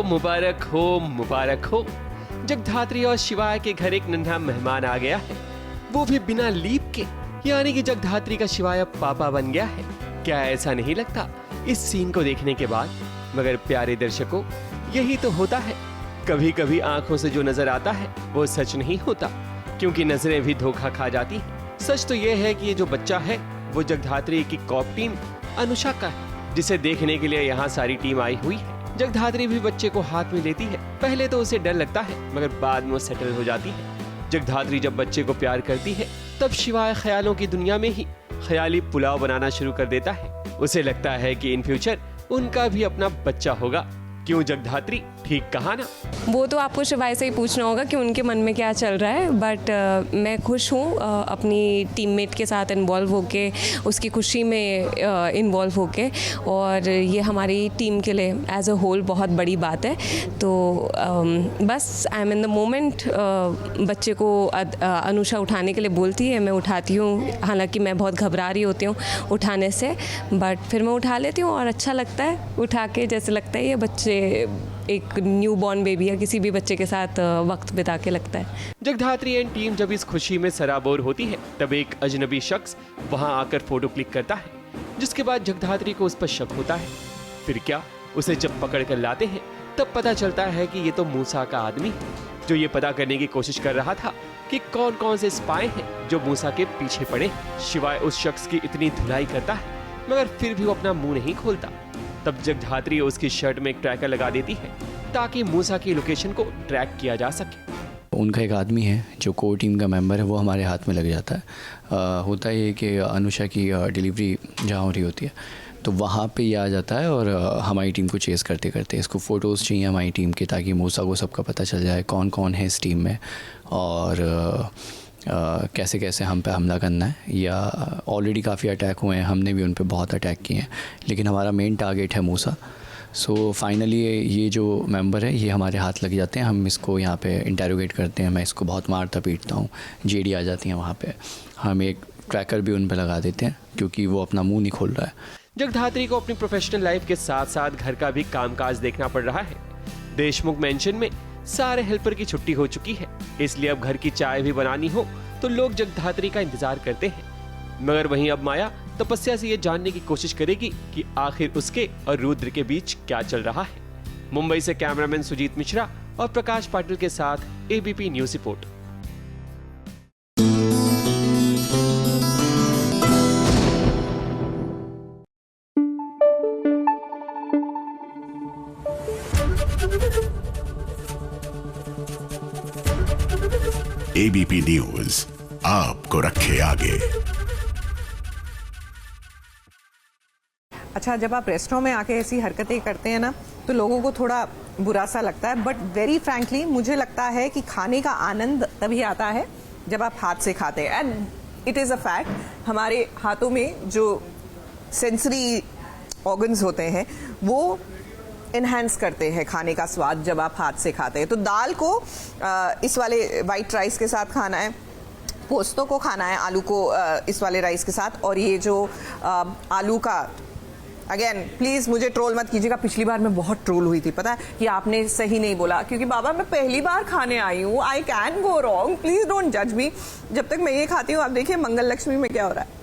मुबारक हो, मुबारक हो। जगधात्री और शिवाय के घर एक नन्हा मेहमान आ गया है, वो भी बिना लीव के। यानी कि जगधात्री का शिवाय अब पापा बन गया है। क्या ऐसा नहीं लगता इस सीन को देखने के बाद? मगर प्यारे दर्शकों, यही तो होता है, कभी कभी आंखों से जो नजर आता है वो सच नहीं होता, क्योंकि नजरें भी धोखा खा जाती हैं। सच तो ये है कि ये जो बच्चा है वो जगधात्री की कॉप टीम अनुषा का है, जिसे देखने के लिए यहाँ सारी टीम आई हुई है। जगधात्री भी बच्चे को हाथ में लेती है। पहले तो उसे डर लगता है, मगर बाद में वो सेटल हो जाती है। जगधात्री जब बच्चे को प्यार करती है, तब शिवाय ख्यालों की दुनिया में ही ख्याली पुलाव बनाना शुरू कर देता है। उसे लगता है कि इन फ्यूचर उनका भी अपना बच्चा होगा। क्यों जगधात्री, ठीक कहा ना?
वो तो आपको शिवाय से ही पूछना होगा कि उनके मन में क्या चल रहा है, बट मैं खुश हूँ अपनी टीममेट के साथ इन्वॉल्व होके, उसकी खुशी में इन्वॉल्व होके, और ये हमारी टीम के लिए एज अ होल बहुत बड़ी बात है। तो बस I am in the moment. बच्चे को अनुषा उठाने के लिए बोलती है, मैं उठाती हूँ, हालांकि मैं बहुत घबरा रही होती हूँ उठाने से, बट फिर मैं उठा लेती हूँ और अच्छा लगता है उठा के। जैसे लगता है ये बच्चे एक न्यू बॉर्न बेबी या किसी भी बच्चे के साथ वक्त बिता के लगता है।
जगधात्री एंड टीम जब इस खुशी में सराबोर होती है, तब एक अजनबी शख्स वहां आकर फोटो क्लिक करता है, जिसके बाद जगधात्री को उस पर शक होता है। फिर क्या, उसे जब पकड़ कर लाते हैं तब पता चलता है कि ये तो मूसा का आदमी है, जो ये पता करने की कोशिश कर रहा था कि कौन कौन से स्पाई हैं जो मूसा के पीछे पड़े। शिवाय उस शख्स की इतनी धुलाई करता है, मगर फिर भी वो अपना मुंह नहीं खोलता। तब जगधात्री उसकी शर्ट में एक ट्रैकर लगा देती है, ताकि मूसा की लोकेशन को ट्रैक किया जा सके।
उनका एक आदमी है जो कोर टीम का मेंबर है, वो हमारे हाथ में लग जाता है। होता ये कि अनुषा की डिलीवरी जहाँ हो रही होती है, तो वहाँ पे ये आ जाता है और हमारी टीम को चेस करते करते इसको फ़ोटोज़ चाहिए हमारी टीम के, ताकि मूसा को सबका पता चल जाए कौन कौन है इस टीम में और कैसे कैसे हम पे हमला करना है। या ऑलरेडी काफ़ी अटैक हुए हैं, हमने भी उन पे बहुत अटैक किए हैं, लेकिन हमारा मेन टारगेट है मूसा। सो फाइनली ये जो मेंबर है ये हमारे हाथ लग जाते हैं, हम इसको यहाँ पे इंटेरोगेट करते हैं। मैं इसको बहुत मारता पीटता हूँ, जेडी आ जाती हैं वहाँ पे। हम एक ट्रैकर भी उन पे लगा देते हैं, क्योंकि वो अपना मुँह नहीं खोल रहा है।
जगधात्री को अपनी प्रोफेशनल लाइफ के साथ साथ घर का भी कामकाज देखना पड़ रहा है। देशमुख मेंशन में सारे हेल्पर की छुट्टी हो चुकी है, इसलिए अब घर की चाय भी बनानी हो तो लोग जगधात्री का इंतजार करते हैं। मगर वहीं अब माया तपस्या से ये जानने की कोशिश करेगी कि आखिर उसके और रुद्र के बीच क्या चल रहा है। मुंबई से कैमरामैन सुजीत मिश्रा और प्रकाश पाटिल के साथ ABP news report.
ABP news आपको रखे आगे।
अच्छा, जब आप रेस्टोरेंट में आके ऐसी हरकतें करते हैं ना, तो लोगों को थोड़ा बुरा सा लगता है, बट वेरी फ्रैंकली मुझे लगता है कि खाने का आनंद तभी आता है जब आप हाथ से खाते हैं। And it is a fact, हमारे हाथों में जो सेंसरी ऑर्गन्स होते हैं वो इन्हेंस करते हैं खाने का स्वाद जब आप हाथ से खाते हैं। तो दाल को इस वाले वाइट राइस के साथ खाना है, पोस्तो को खाना है आलू को इस वाले राइस के साथ, और ये जो आलू का, अगेन प्लीज़ मुझे ट्रोल मत कीजिएगा, पिछली बार मैं बहुत ट्रोल हुई थी, पता है कि आपने सही नहीं बोला, क्योंकि बाबा मैं पहली बार खाने आई हूँ, I can go wrong, please don't जज मी। जब तक मैं ये खाती हूँ, आप देखिए मंगल लक्ष्मी में क्या हो रहा है।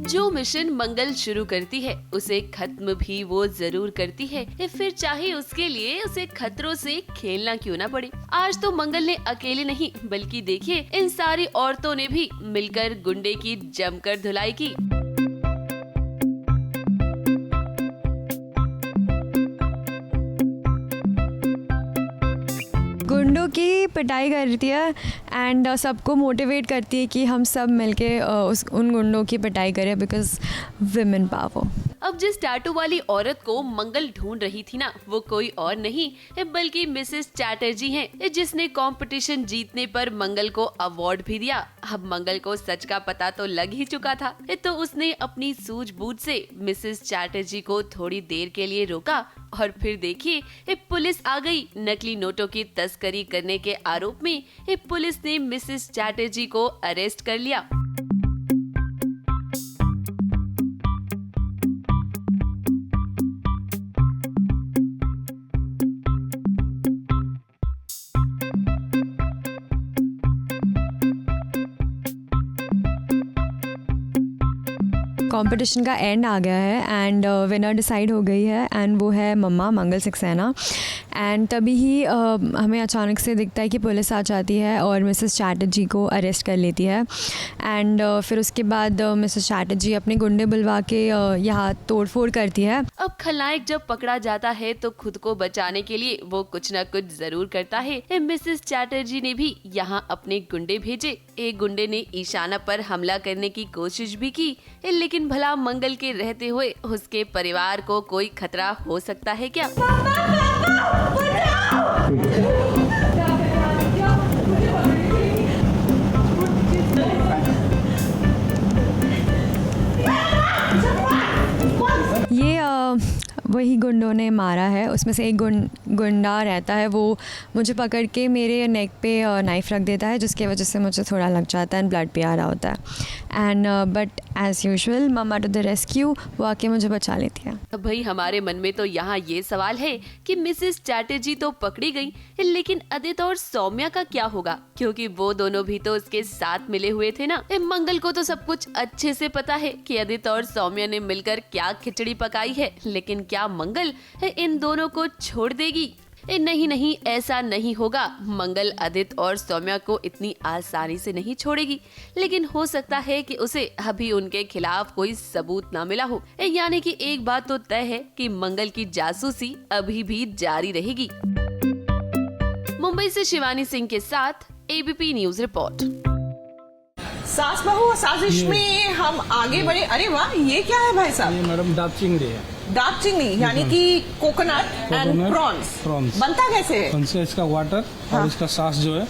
जो मिशन मंगल शुरू करती है उसे खत्म भी वो जरूर करती है, फिर चाहे उसके लिए उसे खतरों से खेलना क्यों ना पड़े। आज तो मंगल ने अकेले नहीं, बल्कि देखिए इन सारी औरतों ने भी मिलकर गुंडे की जमकर धुलाई की।
गुंडों की पिटाई करती है एंड सबको मोटिवेट करती है कि हम सब मिलके उन गुंडों की पिटाई करें, बिकॉज विमेन पावर।
अब जिस टैटू वाली औरत को मंगल ढूंढ रही थी ना, वो कोई और नहीं बल्कि मिसेस चैटर्जी हैं, जिसने कंपटीशन जीतने पर मंगल को अवार्ड भी दिया। अब मंगल को सच का पता तो लग ही चुका था, तो उसने अपनी सूझबूझ से मिसेस चैटर्जी को थोड़ी देर के लिए रोका और फिर देखिए पुलिस आ गई। नकली नोटों की तस्करी करने के आरोप में पुलिस ने मिसेस चैटर्जी को अरेस्ट कर लिया।
कंपटीशन का एंड आ गया है एंड विनर डिसाइड हो गई है एंड वो है मम्मा मंगल सक्सेना। एंड तभी ही हमें अचानक से दिखता है कि पुलिस आ जाती है और मिसेस चैटर्जी को अरेस्ट कर लेती है। एंड फिर उसके बाद मिसेस चैटर्जी अपने गुंडे बुलवा के यहाँ तोड़फोड़ करती है।
अब खलनायक जब पकड़ा जाता है तो खुद को बचाने के लिए वो कुछ न कुछ जरूर करता है। मिसेस चैटर्जी ने भी यहाँ अपने गुंडे भेजे। एक गुंडे ने ईशाना पर हमला करने की कोशिश भी की, लेकिन भला मंगल के रहते हुए उसके परिवार को कोई खतरा हो सकता है क्या?
ये वही गुंडों ने मारा है। उसमें से एक गुंडा रहता है, वो मुझे पकड़ के मेरे नेक पे नाइफ़ रख देता है, जिसकी वजह से मुझे थोड़ा लग जाता है एंड ब्लड भी आ रहा होता है। And but as usual mamma to the rescue, वो आके मुझे बचा लेती है।
भाई हमारे मन में तो यहाँ ये सवाल है कि मिसेस चैटर्जी तो पकड़ी गई, लेकिन आदित्य और सौम्या का क्या होगा? क्योंकि वो दोनों भी तो उसके साथ मिले हुए थे ना। मंगल को तो सब कुछ अच्छे से पता है कि आदित्य और सौम्या ने मिलकर क्या खिचड़ी पकाई है, लेकिन क्या मंगल इन दोनों को छोड़ देगी? नहीं नहीं, ऐसा नहीं होगा। मंगल आदित्य और सौम्या को इतनी आसानी से नहीं छोड़ेगी, लेकिन हो सकता है कि उसे अभी उनके खिलाफ कोई सबूत ना मिला हो। यानी कि एक बात तो तय है कि मंगल की जासूसी अभी भी जारी रहेगी। मुंबई से शिवानी सिंह के साथ एबीपी न्यूज रिपोर्ट।
सास बहू साजिश में हम आगे बढ़े। अरे वाह, ये क्या है भाई साहब?
ये मैडम डाक चिंगड़ी है।
डाक चिंगड़ी यानी कि कोकोनट एंड प्रॉन्स बनता कैसे है?
उनसे इसका वाटर और इसका सास जो है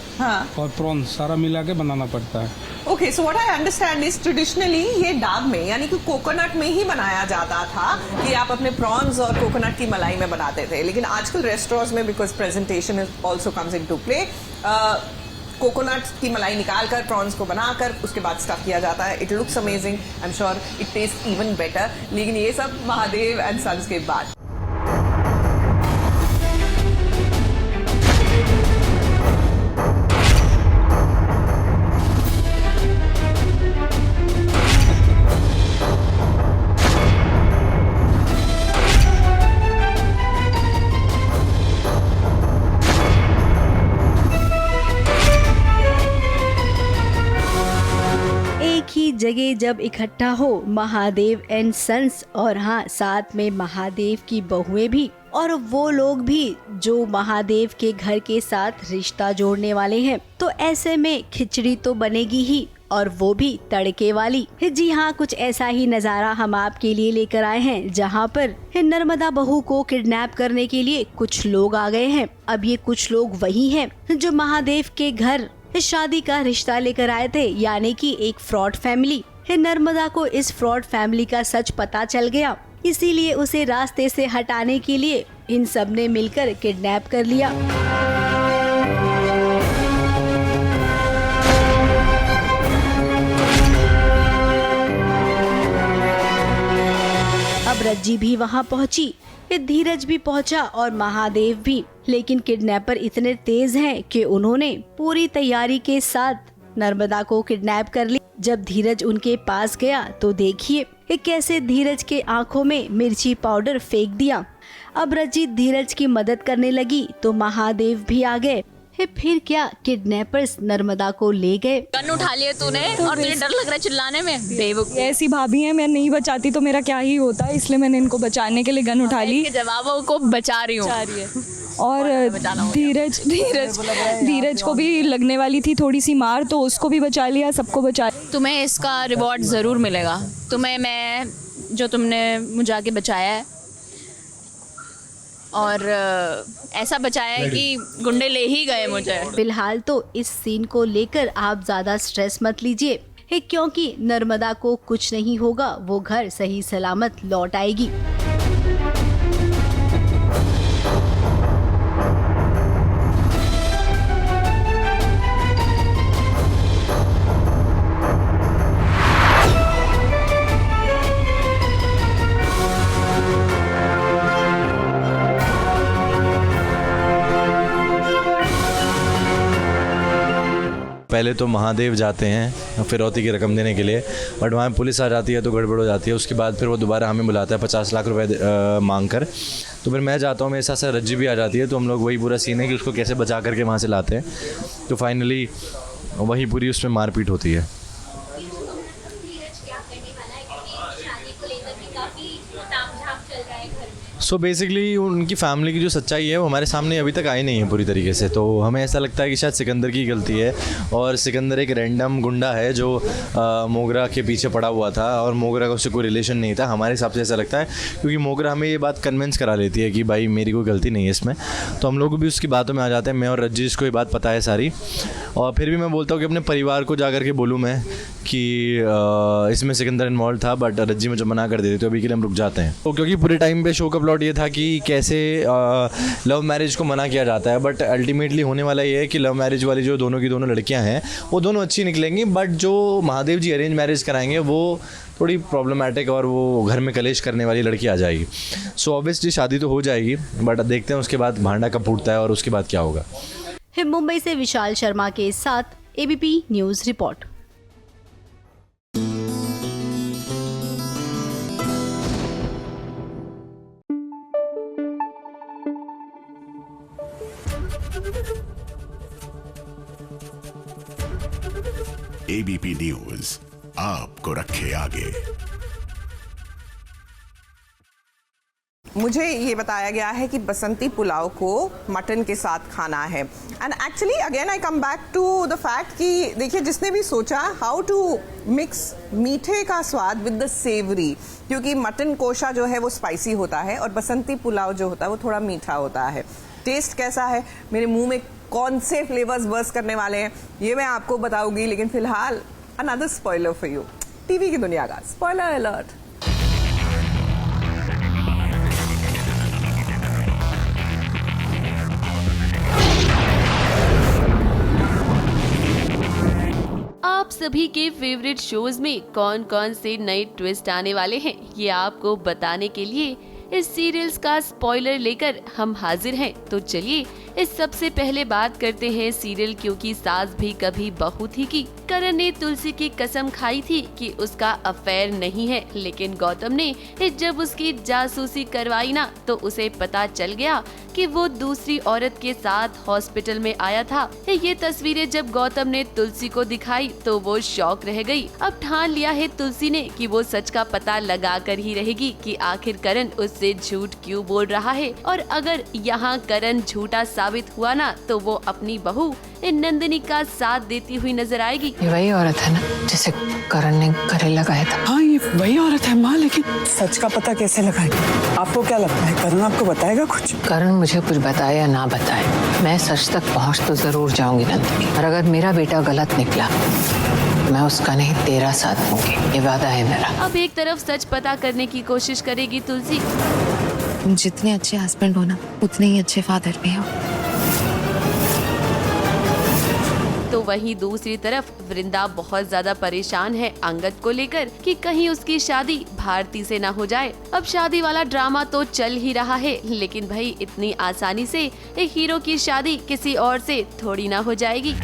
और प्रॉन्स सारा मिला के बनाना पड़ता है।
Okay, so what I understand is traditionally ये डाक में यानी कि कोकोनट में ही बनाया जाता था कि आप अपने प्रॉन्स और कोकोनट की मलाई में बनाते थे, लेकिन आजकल रेस्टोरेंट्स में because presentation also comes into play, coconut की मलाई निकालकर प्रॉन्स को बनाकर उसके बाद स्टफ किया जाता है। It looks amazing, I am sure it taste even better. लेकिन ये सब महादेव एंड सन्स के बाद।
जगह जब इकट्ठा हो महादेव एंड सन्स, और हाँ साथ में महादेव की बहुएं भी, और वो लोग भी जो महादेव के घर के साथ रिश्ता जोड़ने वाले हैं, तो ऐसे में खिचड़ी तो बनेगी ही, और वो भी तड़के वाली। जी हाँ, कुछ ऐसा ही नजारा हम आपके लिए लेकर आए हैं, जहाँ पर नर्मदा बहू को किडनैप करने के लिए कुछ लोग आ गए हैं। अब ये कुछ लोग वही हैं जो महादेव के घर शादी का रिश्ता लेकर आए थे, यानी कि एक फ्रॉड फैमिली। नर्मदा को इस फ्रॉड फैमिली का सच पता चल गया, इसीलिए उसे रास्ते से हटाने के लिए इन सब ने मिलकर किडनैप कर लिया। अब रज्जी भी वहाँ पहुँची, धीरज भी पहुंचा और महादेव भी, लेकिन किडनैपर इतने तेज हैं कि उन्होंने पूरी तैयारी के साथ नर्मदा को किडनैप कर ली। जब धीरज उनके पास गया तो देखिए कैसे धीरज के आंखों में मिर्ची पाउडर फेंक दिया। अब रज्जी धीरज की मदद करने लगी तो महादेव भी आ गए। फिर क्या, किडनैपर्स नर्मदा को ले गए।
गन उठा लिए तूने और तुझे डर लग रहा है चिल्लाने में? बेवकूफ।
ऐसी भाभी है, मैं नहीं बचाती तो मेरा क्या ही होता, इसलिए मैंने इनको बचाने के लिए गन उठा ली।
जवाबों को बचा रही हूँ।
और धीरज को भी लगने वाली थी थोड़ी सी मार, तो उसको भी बचा लिया, सबको बचा लिया।
तुम्हें इसका रिवॉर्ड जरूर मिलेगा। तुम्हें मैं जो तुमने मुझे आके बचाया है, और ऐसा बचाया है कि गुंडे ले ही गए मुझे।
फिलहाल तो इस सीन को लेकर आप ज्यादा स्ट्रेस मत लीजिए, क्योंकि नर्मदा को कुछ नहीं होगा, वो घर सही सलामत लौट आएगी।
पहले तो महादेव जाते हैं फिरौती की रकम देने के लिए, बट वहाँ पुलिस आ जाती है तो गड़बड़ हो जाती है। उसके बाद फिर वो दोबारा हमें बुलाता है 50 लाख रुपए मांग कर, तो फिर मैं जाता हूँ, मेरे साथ साथ रज्जी भी आ जाती है। तो हम लोग वही पूरा सीन है कि उसको कैसे बचा करके वहाँ से लाते हैं। तो फाइनली वही पूरी उसमें मारपीट होती है। सो बेसिकली उनकी फैमिली की जो सच्चाई है वो हमारे सामने अभी तक आई नहीं है पूरी तरीके से। तो हमें ऐसा लगता है कि शायद सिकंदर की गलती है, और सिकंदर एक रैंडम गुंडा है जो मोगरा के पीछे पड़ा हुआ था, और मोगरा का उससे कोई रिलेशन नहीं था। हमारे हिसाब से ऐसा लगता है, क्योंकि मोगरा हमें ये बात कन्विंस करा लेती है कि भाई मेरी कोई गलती नहीं है इसमें। तो हम लोग भी उसकी बातों में आ जाते हैं। मैं और रज्जी को ये बात पता है सारी, और फिर भी मैं बोलता हूँ कि अपने परिवार को जा कर के बोलूँ मैं कि इसमें सिकंदर इन्वॉल्व था, बट रज्जी मुझे मना कर देती। तो अभी के लिए हम रुक जाते हैं। तो क्योंकि पूरे टाइम पे शो का प्लॉट ये था कि कैसे लव मैरिज को मना किया जाता है, बट अल्टीमेटली होने वाला ये है कि लव मैरिज वाली जो दोनों की दोनों लड़कियां हैं वो दोनों अच्छी निकलेंगी, बट जो महादेव जी अरेंज मैरिज कराएंगे वो थोड़ी प्रॉब्लमेटिक और वो घर में कलेश करने वाली लड़की आ जाएगी। सो ऑब्वियसली शादी तो हो जाएगी, बट देखते हैं उसके बाद भांडा कब फूटता है और उसके बाद क्या होगा।
मुंबई से विशाल शर्मा के साथ ABP news report.
ABP news आपको रखे आगे।
मुझे ये बताया गया है कि बसंती पुलाव को मटन के साथ खाना है। And actually again I come back to the fact कि देखिए, जिसने भी सोचा हाउ टू मिक्स मीठे का स्वाद विद द सेवरी, क्योंकि मटन कोशा जो है वो स्पाइसी होता है और बसंती पुलाव जो होता है वो थोड़ा मीठा होता है। टेस्ट कैसा है, मेरे मुंह में कौन से फ्लेवर्स बर्स्ट करने वाले हैं ये मैं आपको बताऊंगी, लेकिन फिलहाल another spoiler for you. TV की दुनिया का स्पॉइलर अलर्ट।
आप सभी के फेवरेट शोज में कौन कौन से नए ट्विस्ट आने वाले हैं, ये आपको बताने के लिए इस सीरियल्स का स्पॉइलर लेकर हम हाजिर हैं। तो चलिए इस सबसे पहले बात करते हैं सीरियल क्योंकि सास भी कभी बहू थी की। करण ने तुलसी की कसम खाई थी कि उसका अफेयर नहीं है, लेकिन गौतम ने जब उसकी जासूसी करवाई ना तो उसे पता चल गया कि वो दूसरी औरत के साथ हॉस्पिटल में आया था। ये तस्वीरें जब गौतम ने तुलसी को दिखाई तो वो शॉक रह गई। अब ठान लिया है तुलसी ने कि वो सच का पता लगा कर ही रहेगी कि आखिर करण उससे झूठ क्यों बोल रहा है, और अगर यहाँ करण झूठा साबित हुआ ना तो वो अपनी बहू नंदिनी का साथ देती हुई नजर आएगी।
ये वही औरत है ना जिसे करण ने गले लगाया था?
हाँ, ये वही औरत है माँ, लेकिन सच का पता कैसे लगाएगी? आपको क्या लगता है करण आपको बताएगा कुछ?
करण मुझे कुछ बताए या ना बताए, मैं सच तक पहुँच तो जरूर जाऊंगी नंदिनी, और अगर मेरा बेटा गलत निकला मैं उसका नहीं तेरा साथ दूंगी, ये वादा है मेरा।
अब एक तरफ सच पता करने की कोशिश करेगी तुलसी।
तुम जितने अच्छे हस्बैंड हो ना उतने ही अच्छे फादर भी हो।
तो वहीं दूसरी तरफ वृंदा बहुत ज्यादा परेशान है अंगद को लेकर कि कहीं उसकी शादी भारती से ना हो जाए। अब शादी वाला ड्रामा तो चल ही रहा है, लेकिन भाई इतनी आसानी से एक हीरो की शादी किसी और से थोड़ी ना हो जाएगी।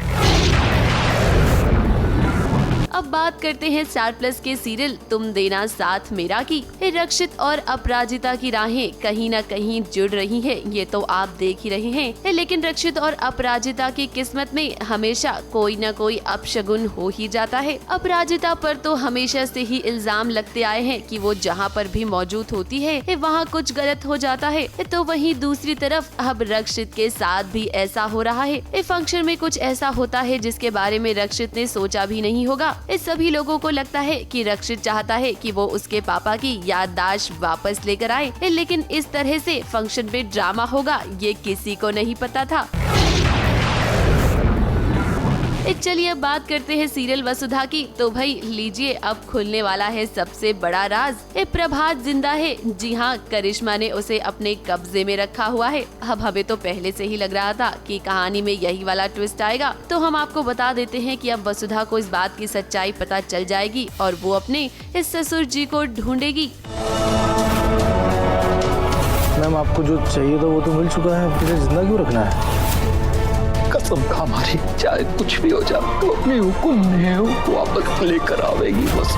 अब बात करते हैं स्टार प्लस के सीरियल तुम देना साथ मेरा की। रक्षित और अपराजिता की राहें कहीं न कहीं जुड़ रही हैं, ये तो आप देख ही रहे हैं। लेकिन रक्षित और अपराजिता की किस्मत में हमेशा कोई न कोई अपशगुन हो ही जाता है। अपराजिता पर तो हमेशा से ही इल्जाम लगते आए हैं कि वो जहाँ पर भी मौजूद होती है वहाँ कुछ गलत हो जाता है। तो वहीं दूसरी तरफ अब रक्षित के साथ भी ऐसा हो रहा है। फंक्शन में कुछ ऐसा होता है जिसके बारे में रक्षित ने सोचा भी नहीं होगा। इस सभी लोगों को लगता है कि रक्षित चाहता है कि वो उसके पापा की याददाश्त वापस लेकर आए, लेकिन इस तरह से फंक्शन में ड्रामा होगा ये किसी को नहीं पता था। चलिए अब बात करते हैं सीरियल वसुधा की। तो भाई लीजिए, अब खुलने वाला है सबसे बड़ा राज। प्रभात जिंदा है। जी हाँ, करिश्मा ने उसे अपने कब्जे में रखा हुआ है। अब हमें तो पहले से ही लग रहा था कि कहानी में यही वाला ट्विस्ट आएगा। तो हम आपको बता देते हैं कि अब वसुधा को इस बात की सच्चाई पता चल जाएगी और वो अपने इस ससुर जी को ढूंढेगी।
मैम, आपको जो चाहिए था वो तो मिल चुका है, मुझे जिंदा क्यों रखना है?
कसम खा हमारी, चाहे कुछ भी हो जाए तो अपने हुक्म में वापस लेकर आवेगी बस।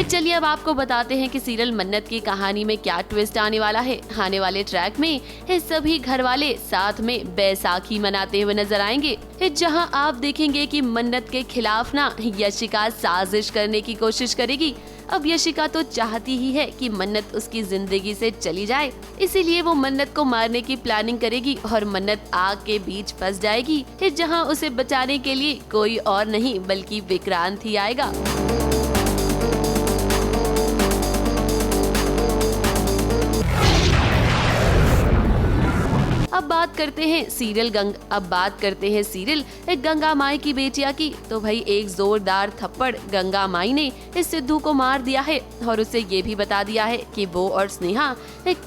चलिए अब आपको बताते हैं कि सीरियल मन्नत की कहानी में क्या ट्विस्ट आने वाला है। आने वाले ट्रैक में ये सभी घर वाले साथ में बैसाखी मनाते हुए नजर आएंगे, जहां आप देखेंगे कि मन्नत के खिलाफ ना यशिका साजिश करने की कोशिश करेगी। अब यशिका तो चाहती ही है कि मन्नत उसकी जिंदगी से चली जाए, इसीलिए वो मन्नत को मारने की प्लानिंग करेगी और मन्नत आग के बीच फंस जाएगी, जहां उसे बचाने के लिए कोई और नहीं बल्कि विक्रांत ही आएगा। अब बात करते हैं सीरियल गंगा माई की बेटिया की। तो भाई एक जोरदार थप्पड़ गंगा माई ने इस सिद्धू को मार दिया है और उसे ये भी बता दिया है कि वो और स्नेहा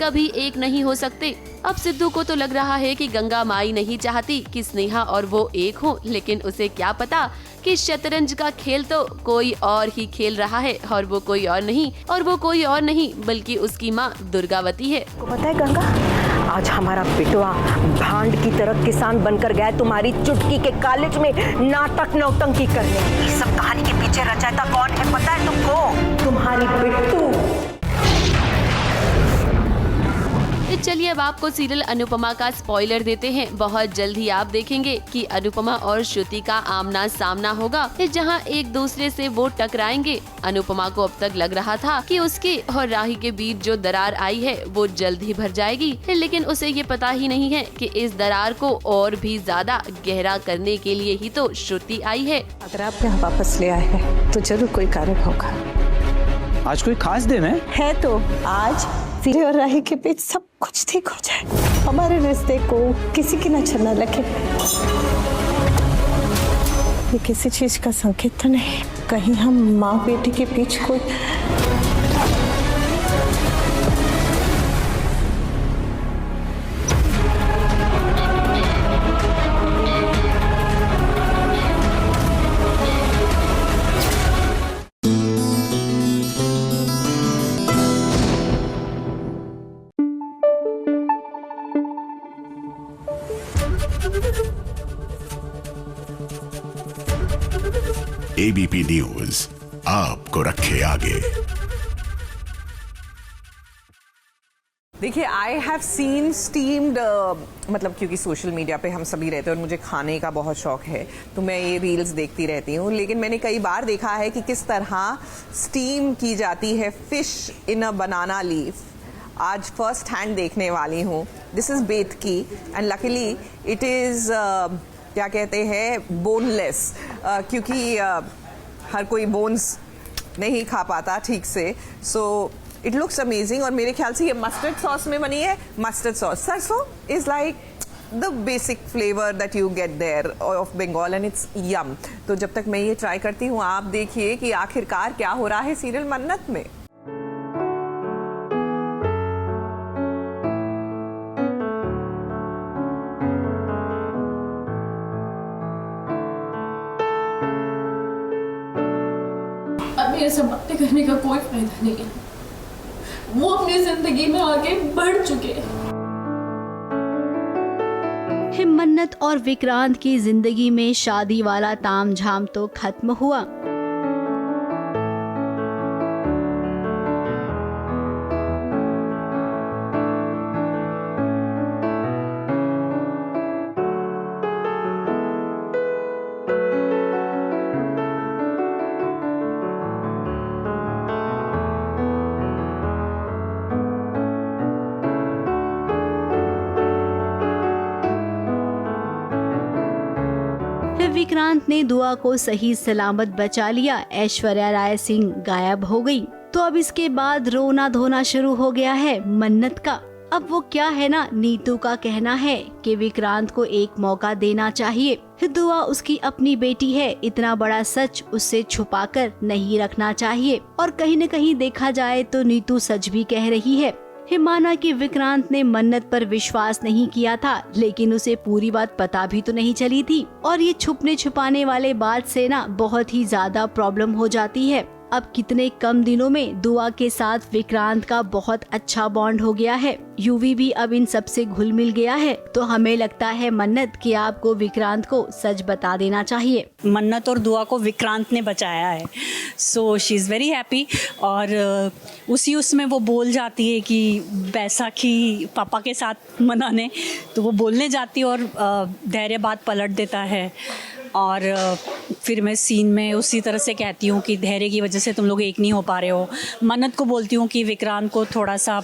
कभी एक नहीं हो सकते। अब सिद्धू को तो लग रहा है कि गंगा माई नहीं चाहती कि स्नेहा और वो एक हो, लेकिन उसे क्या पता कि शतरंज का खेल तो कोई और ही खेल रहा है और वो कोई और नहीं बल्कि उसकी माँ दुर्गावती है।
पता है गंगा, आज हमारा बेटवा भांड की तरह किसान बनकर गया तुम्हारी चुटकी के कॉलेज में नाटक नौटंकी करने। ये सब कहानी के पीछे रचयिता कौन है पता है तुमको? तुम्हारी बिट्टू।
चलिए अब आपको सीरियल अनुपमा का स्पॉइलर देते हैं। बहुत जल्द ही आप देखेंगे कि अनुपमा और श्रुति का आमना सामना होगा, जहां एक दूसरे से वो टकराएंगे। अनुपमा को अब तक लग रहा था कि उसके और राही के बीच जो दरार आई है वो जल्द ही भर जाएगी, लेकिन उसे ये पता ही नहीं है कि इस दरार को और भी ज्यादा गहरा करने के लिए ही तो श्रुति आई है।
अगर आप यहाँ वापस ले आए हैं तो जरूर कोई कारण होगा।
आज कोई खास दिन है
तो आज सीरे और राही के बीच सब कुछ ठीक हो जाए, हमारे रिश्ते को किसी की नजर न लगे। ये किसी चीज का संकेत तो नहीं, कहीं हम माँ बेटी के बीच कोई
एबीपी न्यूज आपको रखे आगे।
देखिए, आई हैव सीन स्टीम्ड, मतलब क्योंकि सोशल मीडिया पे हम सभी रहते हैं और मुझे खाने का बहुत शौक है तो मैं ये रील्स देखती रहती हूँ, लेकिन मैंने कई बार देखा है कि किस तरह स्टीम की जाती है fish in a banana leaf. आज फर्स्ट हैंड देखने वाली हूँ। This is Betki and luckily it is क्या कहते हैं बोनलेस, क्योंकि हर कोई बोन्स नहीं खा पाता ठीक से। सो इट लुक्स अमेजिंग और मेरे ख्याल से ये मस्टर्ड सॉस में बनी है। Mustard sauce, sarson is like the basic flavour that you get there of Bengal and it's yum. तो जब तक मैं ये ट्राई करती हूँ, आप देखिए कि आखिरकार क्या हो रहा है सीरियल मन्नत में।
ये सब बातें करने का कोई फायदा नहीं है। वो अपनी जिंदगी में आगे बढ़ चुके हैं।
मन्नत और विक्रांत की जिंदगी में शादी वाला तामझाम तो खत्म हुआ। विक्रांत ने दुआ को सही सलामत बचा लिया। ऐश्वर्या राय सिंह गायब हो गई। तो अब इसके बाद रोना धोना शुरू हो गया है मन्नत का। अब वो क्या है ना, नीतू का कहना है कि विक्रांत को एक मौका देना चाहिए। दुआ उसकी अपनी बेटी है, इतना बड़ा सच उससे छुपाकर नहीं रखना चाहिए। और कहीं न कहीं देखा जाए तो नीतू सच भी कह रही है। माना कि विक्रांत ने मन्नत पर विश्वास नहीं किया था, लेकिन उसे पूरी बात पता भी तो नहीं चली थी। और ये छुपने छुपाने वाले बात से ना बहुत ही ज्यादा प्रॉब्लम हो जाती है। अब कितने कम दिनों में दुआ के साथ विक्रांत का बहुत अच्छा बॉन्ड हो गया है। यूवी भी अब इन सब से घुल मिल गया है। तो हमें लगता है मन्नत कि आपको विक्रांत को सच बता देना चाहिए।
मन्नत और दुआ को विक्रांत ने बचाया है, so she is very happy. और उसमें वो बोल जाती है कि बैसाखी पापा के साथ मनाने, तो वो बोलने जाती है और धैर्य बात पलट देता है। और फिर मैं सीन में उसी तरह से कहती हूँ कि धैर्य की वजह से तुम लोग एक नहीं हो पा रहे हो। मन्नत को बोलती हूँ कि विक्रांत को थोड़ा सा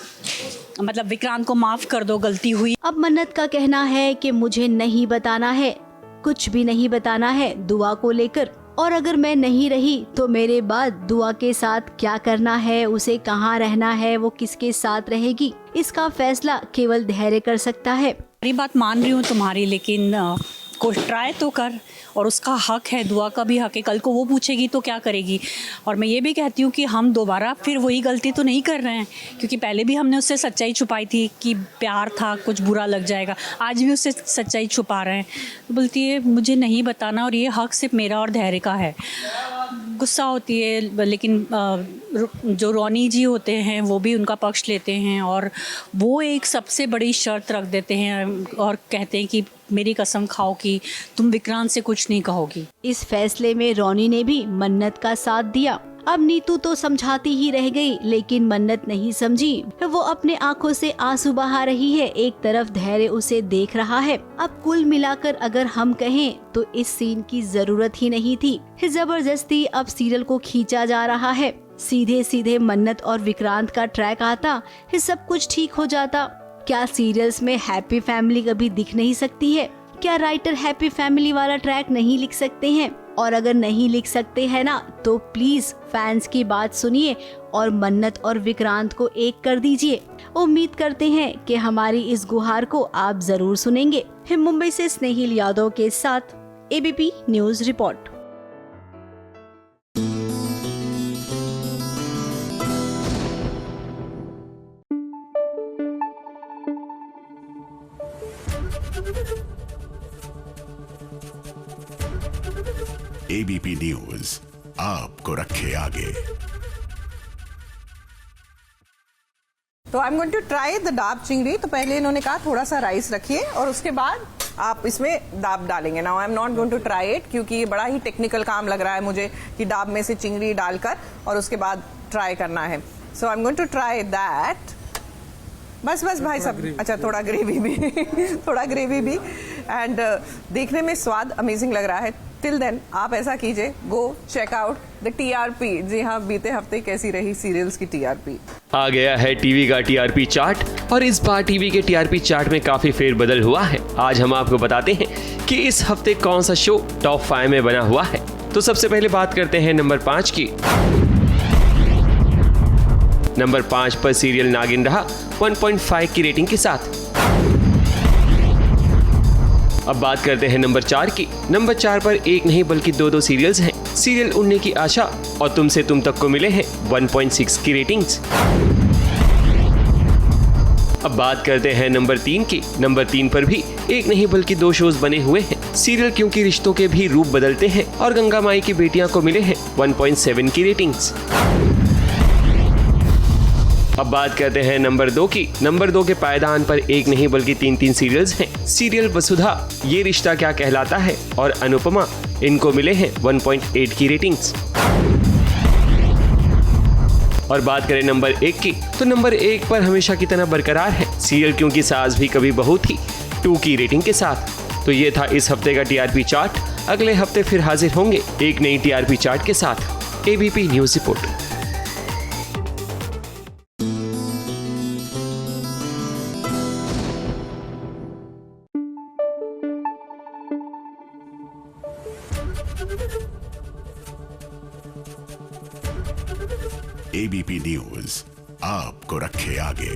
विक्रांत को माफ़ कर दो, गलती हुई।
अब मन्नत का कहना है कि मुझे नहीं बताना है, कुछ भी नहीं बताना है दुआ को लेकर। और अगर मैं नहीं रही तो मेरे बाद दुआ के साथ क्या करना है, उसे कहाँ रहना है, वो किसके साथ रहेगी, इसका फैसला केवल धैर्य कर सकता है।
मेरी बात मान रही हूँ तुम्हारी, लेकिन कुछ ट्राई तो कर। और उसका हक है, दुआ का भी हक है। कल को वो पूछेगी तो क्या करेगी। और मैं ये भी कहती हूँ कि हम दोबारा फिर वही गलती तो नहीं कर रहे हैं, क्योंकि पहले भी हमने उससे सच्चाई छुपाई थी कि प्यार था, कुछ बुरा लग जाएगा। आज भी उससे सच्चाई छुपा रहे हैं। तो बोलती है मुझे नहीं बताना और ये हक सिर्फ मेरा और धैर्य का है। गुस्सा होती है, लेकिन जो रोनी जी होते हैं वो भी उनका पक्ष लेते हैं और वो एक सबसे बड़ी शर्त रख देते हैं और कहते हैं कि मेरी कसम खाओ कि तुम विक्रांत से कुछ नहीं कहोगी।
इस फैसले में रोनी ने भी मन्नत का साथ दिया। अब नीतू तो समझाती ही रह गई, लेकिन मन्नत नहीं समझी। वो अपने आंखों से आंसू बहा रही है, एक तरफ धैर्य उसे देख रहा है। अब कुल मिलाकर अगर हम कहें तो इस सीन की जरूरत ही नहीं थी। जबरदस्ती अब सीरियल को खींचा जा रहा है। सीधे सीधे मन्नत और विक्रांत का ट्रैक आता, सब कुछ ठीक हो जाता। क्या सीरियल्स में हैप्पी फैमिली कभी दिख नहीं सकती है? क्या राइटर हैप्पी फैमिली वाला ट्रैक नहीं लिख सकते हैं? और अगर नहीं लिख सकते हैं ना, तो प्लीज फैंस की बात सुनिए और मन्नत और विक्रांत को एक कर दीजिए। उम्मीद करते हैं कि हमारी इस गुहार को आप जरूर सुनेंगे। मुंबई से स्नेहिल यादव के साथ ABP news report.
ABP news आपको रखे आगे।
तो I am going to try the daab chingri. तो पहले इन्होंने कहा थोड़ा सा राइस रखिए और उसके बाद आप इसमें डाब डालेंगे। Now I am not going to try it, क्योंकि ये बड़ा ही टेक्निकल काम लग रहा है मुझे कि डाब में से चिंगड़ी डालकर और उसके बाद ट्राई करना है। So I am going to try that. बस भाई साहब, अच्छा थोड़ा ग्रेवी भी थोड़ा ग्रेवी भी। एंड देखने में स्वाद अमेजिंग लग रहा है। टिल देन आप ऐसा कीजिए, go check out the TRP. जी हाँ, बीते हफ्ते कैसी रही सीरियल्स की टीआरपी।
आ गया है टीवी का टीआरपी चार्ट और इस बार टीवी के टीआरपी चार्ट में काफी फेरबदल हुआ है। आज हम आपको बताते हैं कि इस हफ्ते कौन सा शो टॉप 5 में बना हुआ है। तो सबसे पहले बात करते हैं नंबर 5 की। नंबर 5 पर सीरियल नागिन रहा 1.5 की रेटिंग के साथ। अब बात करते हैं नंबर 4 की। नंबर 4 पर एक नहीं बल्कि दो सीरियल्स हैं। सीरियल उड़ने की आशा और तुमसे तुम तक को मिले हैं 1.6 की रेटिंग्स। अब बात करते हैं नंबर 3 की। नंबर 3 पर भी एक नहीं बल्कि 2 शोज बने हुए हैं। सीरियल क्योंकि रिश्तों के भी रूप बदलते हैं और गंगा माई की बेटियां को मिले हैं 1.7 की रेटिंग्स। अब बात करते हैं नंबर 2 की। नंबर 2 के पायदान पर एक नहीं बल्कि 3 सीरियल्स हैं। सीरियल वसुधा, ये रिश्ता क्या कहलाता है और अनुपमा, इनको मिले हैं 1.8 की रेटिंग्स। और बात करें नंबर 1 की, तो नंबर 1 पर हमेशा की तरह बरकरार है सीरियल क्योंकि सास भी कभी बहू थी 2 की रेटिंग के साथ। तो ये था इस हफ्ते का टीआरपी चार्ट। अगले हफ्ते फिर हाजिर होंगे एक नई टीआरपी चार्ट के साथ। ABP news report.
ABP news आपको रखे आगे।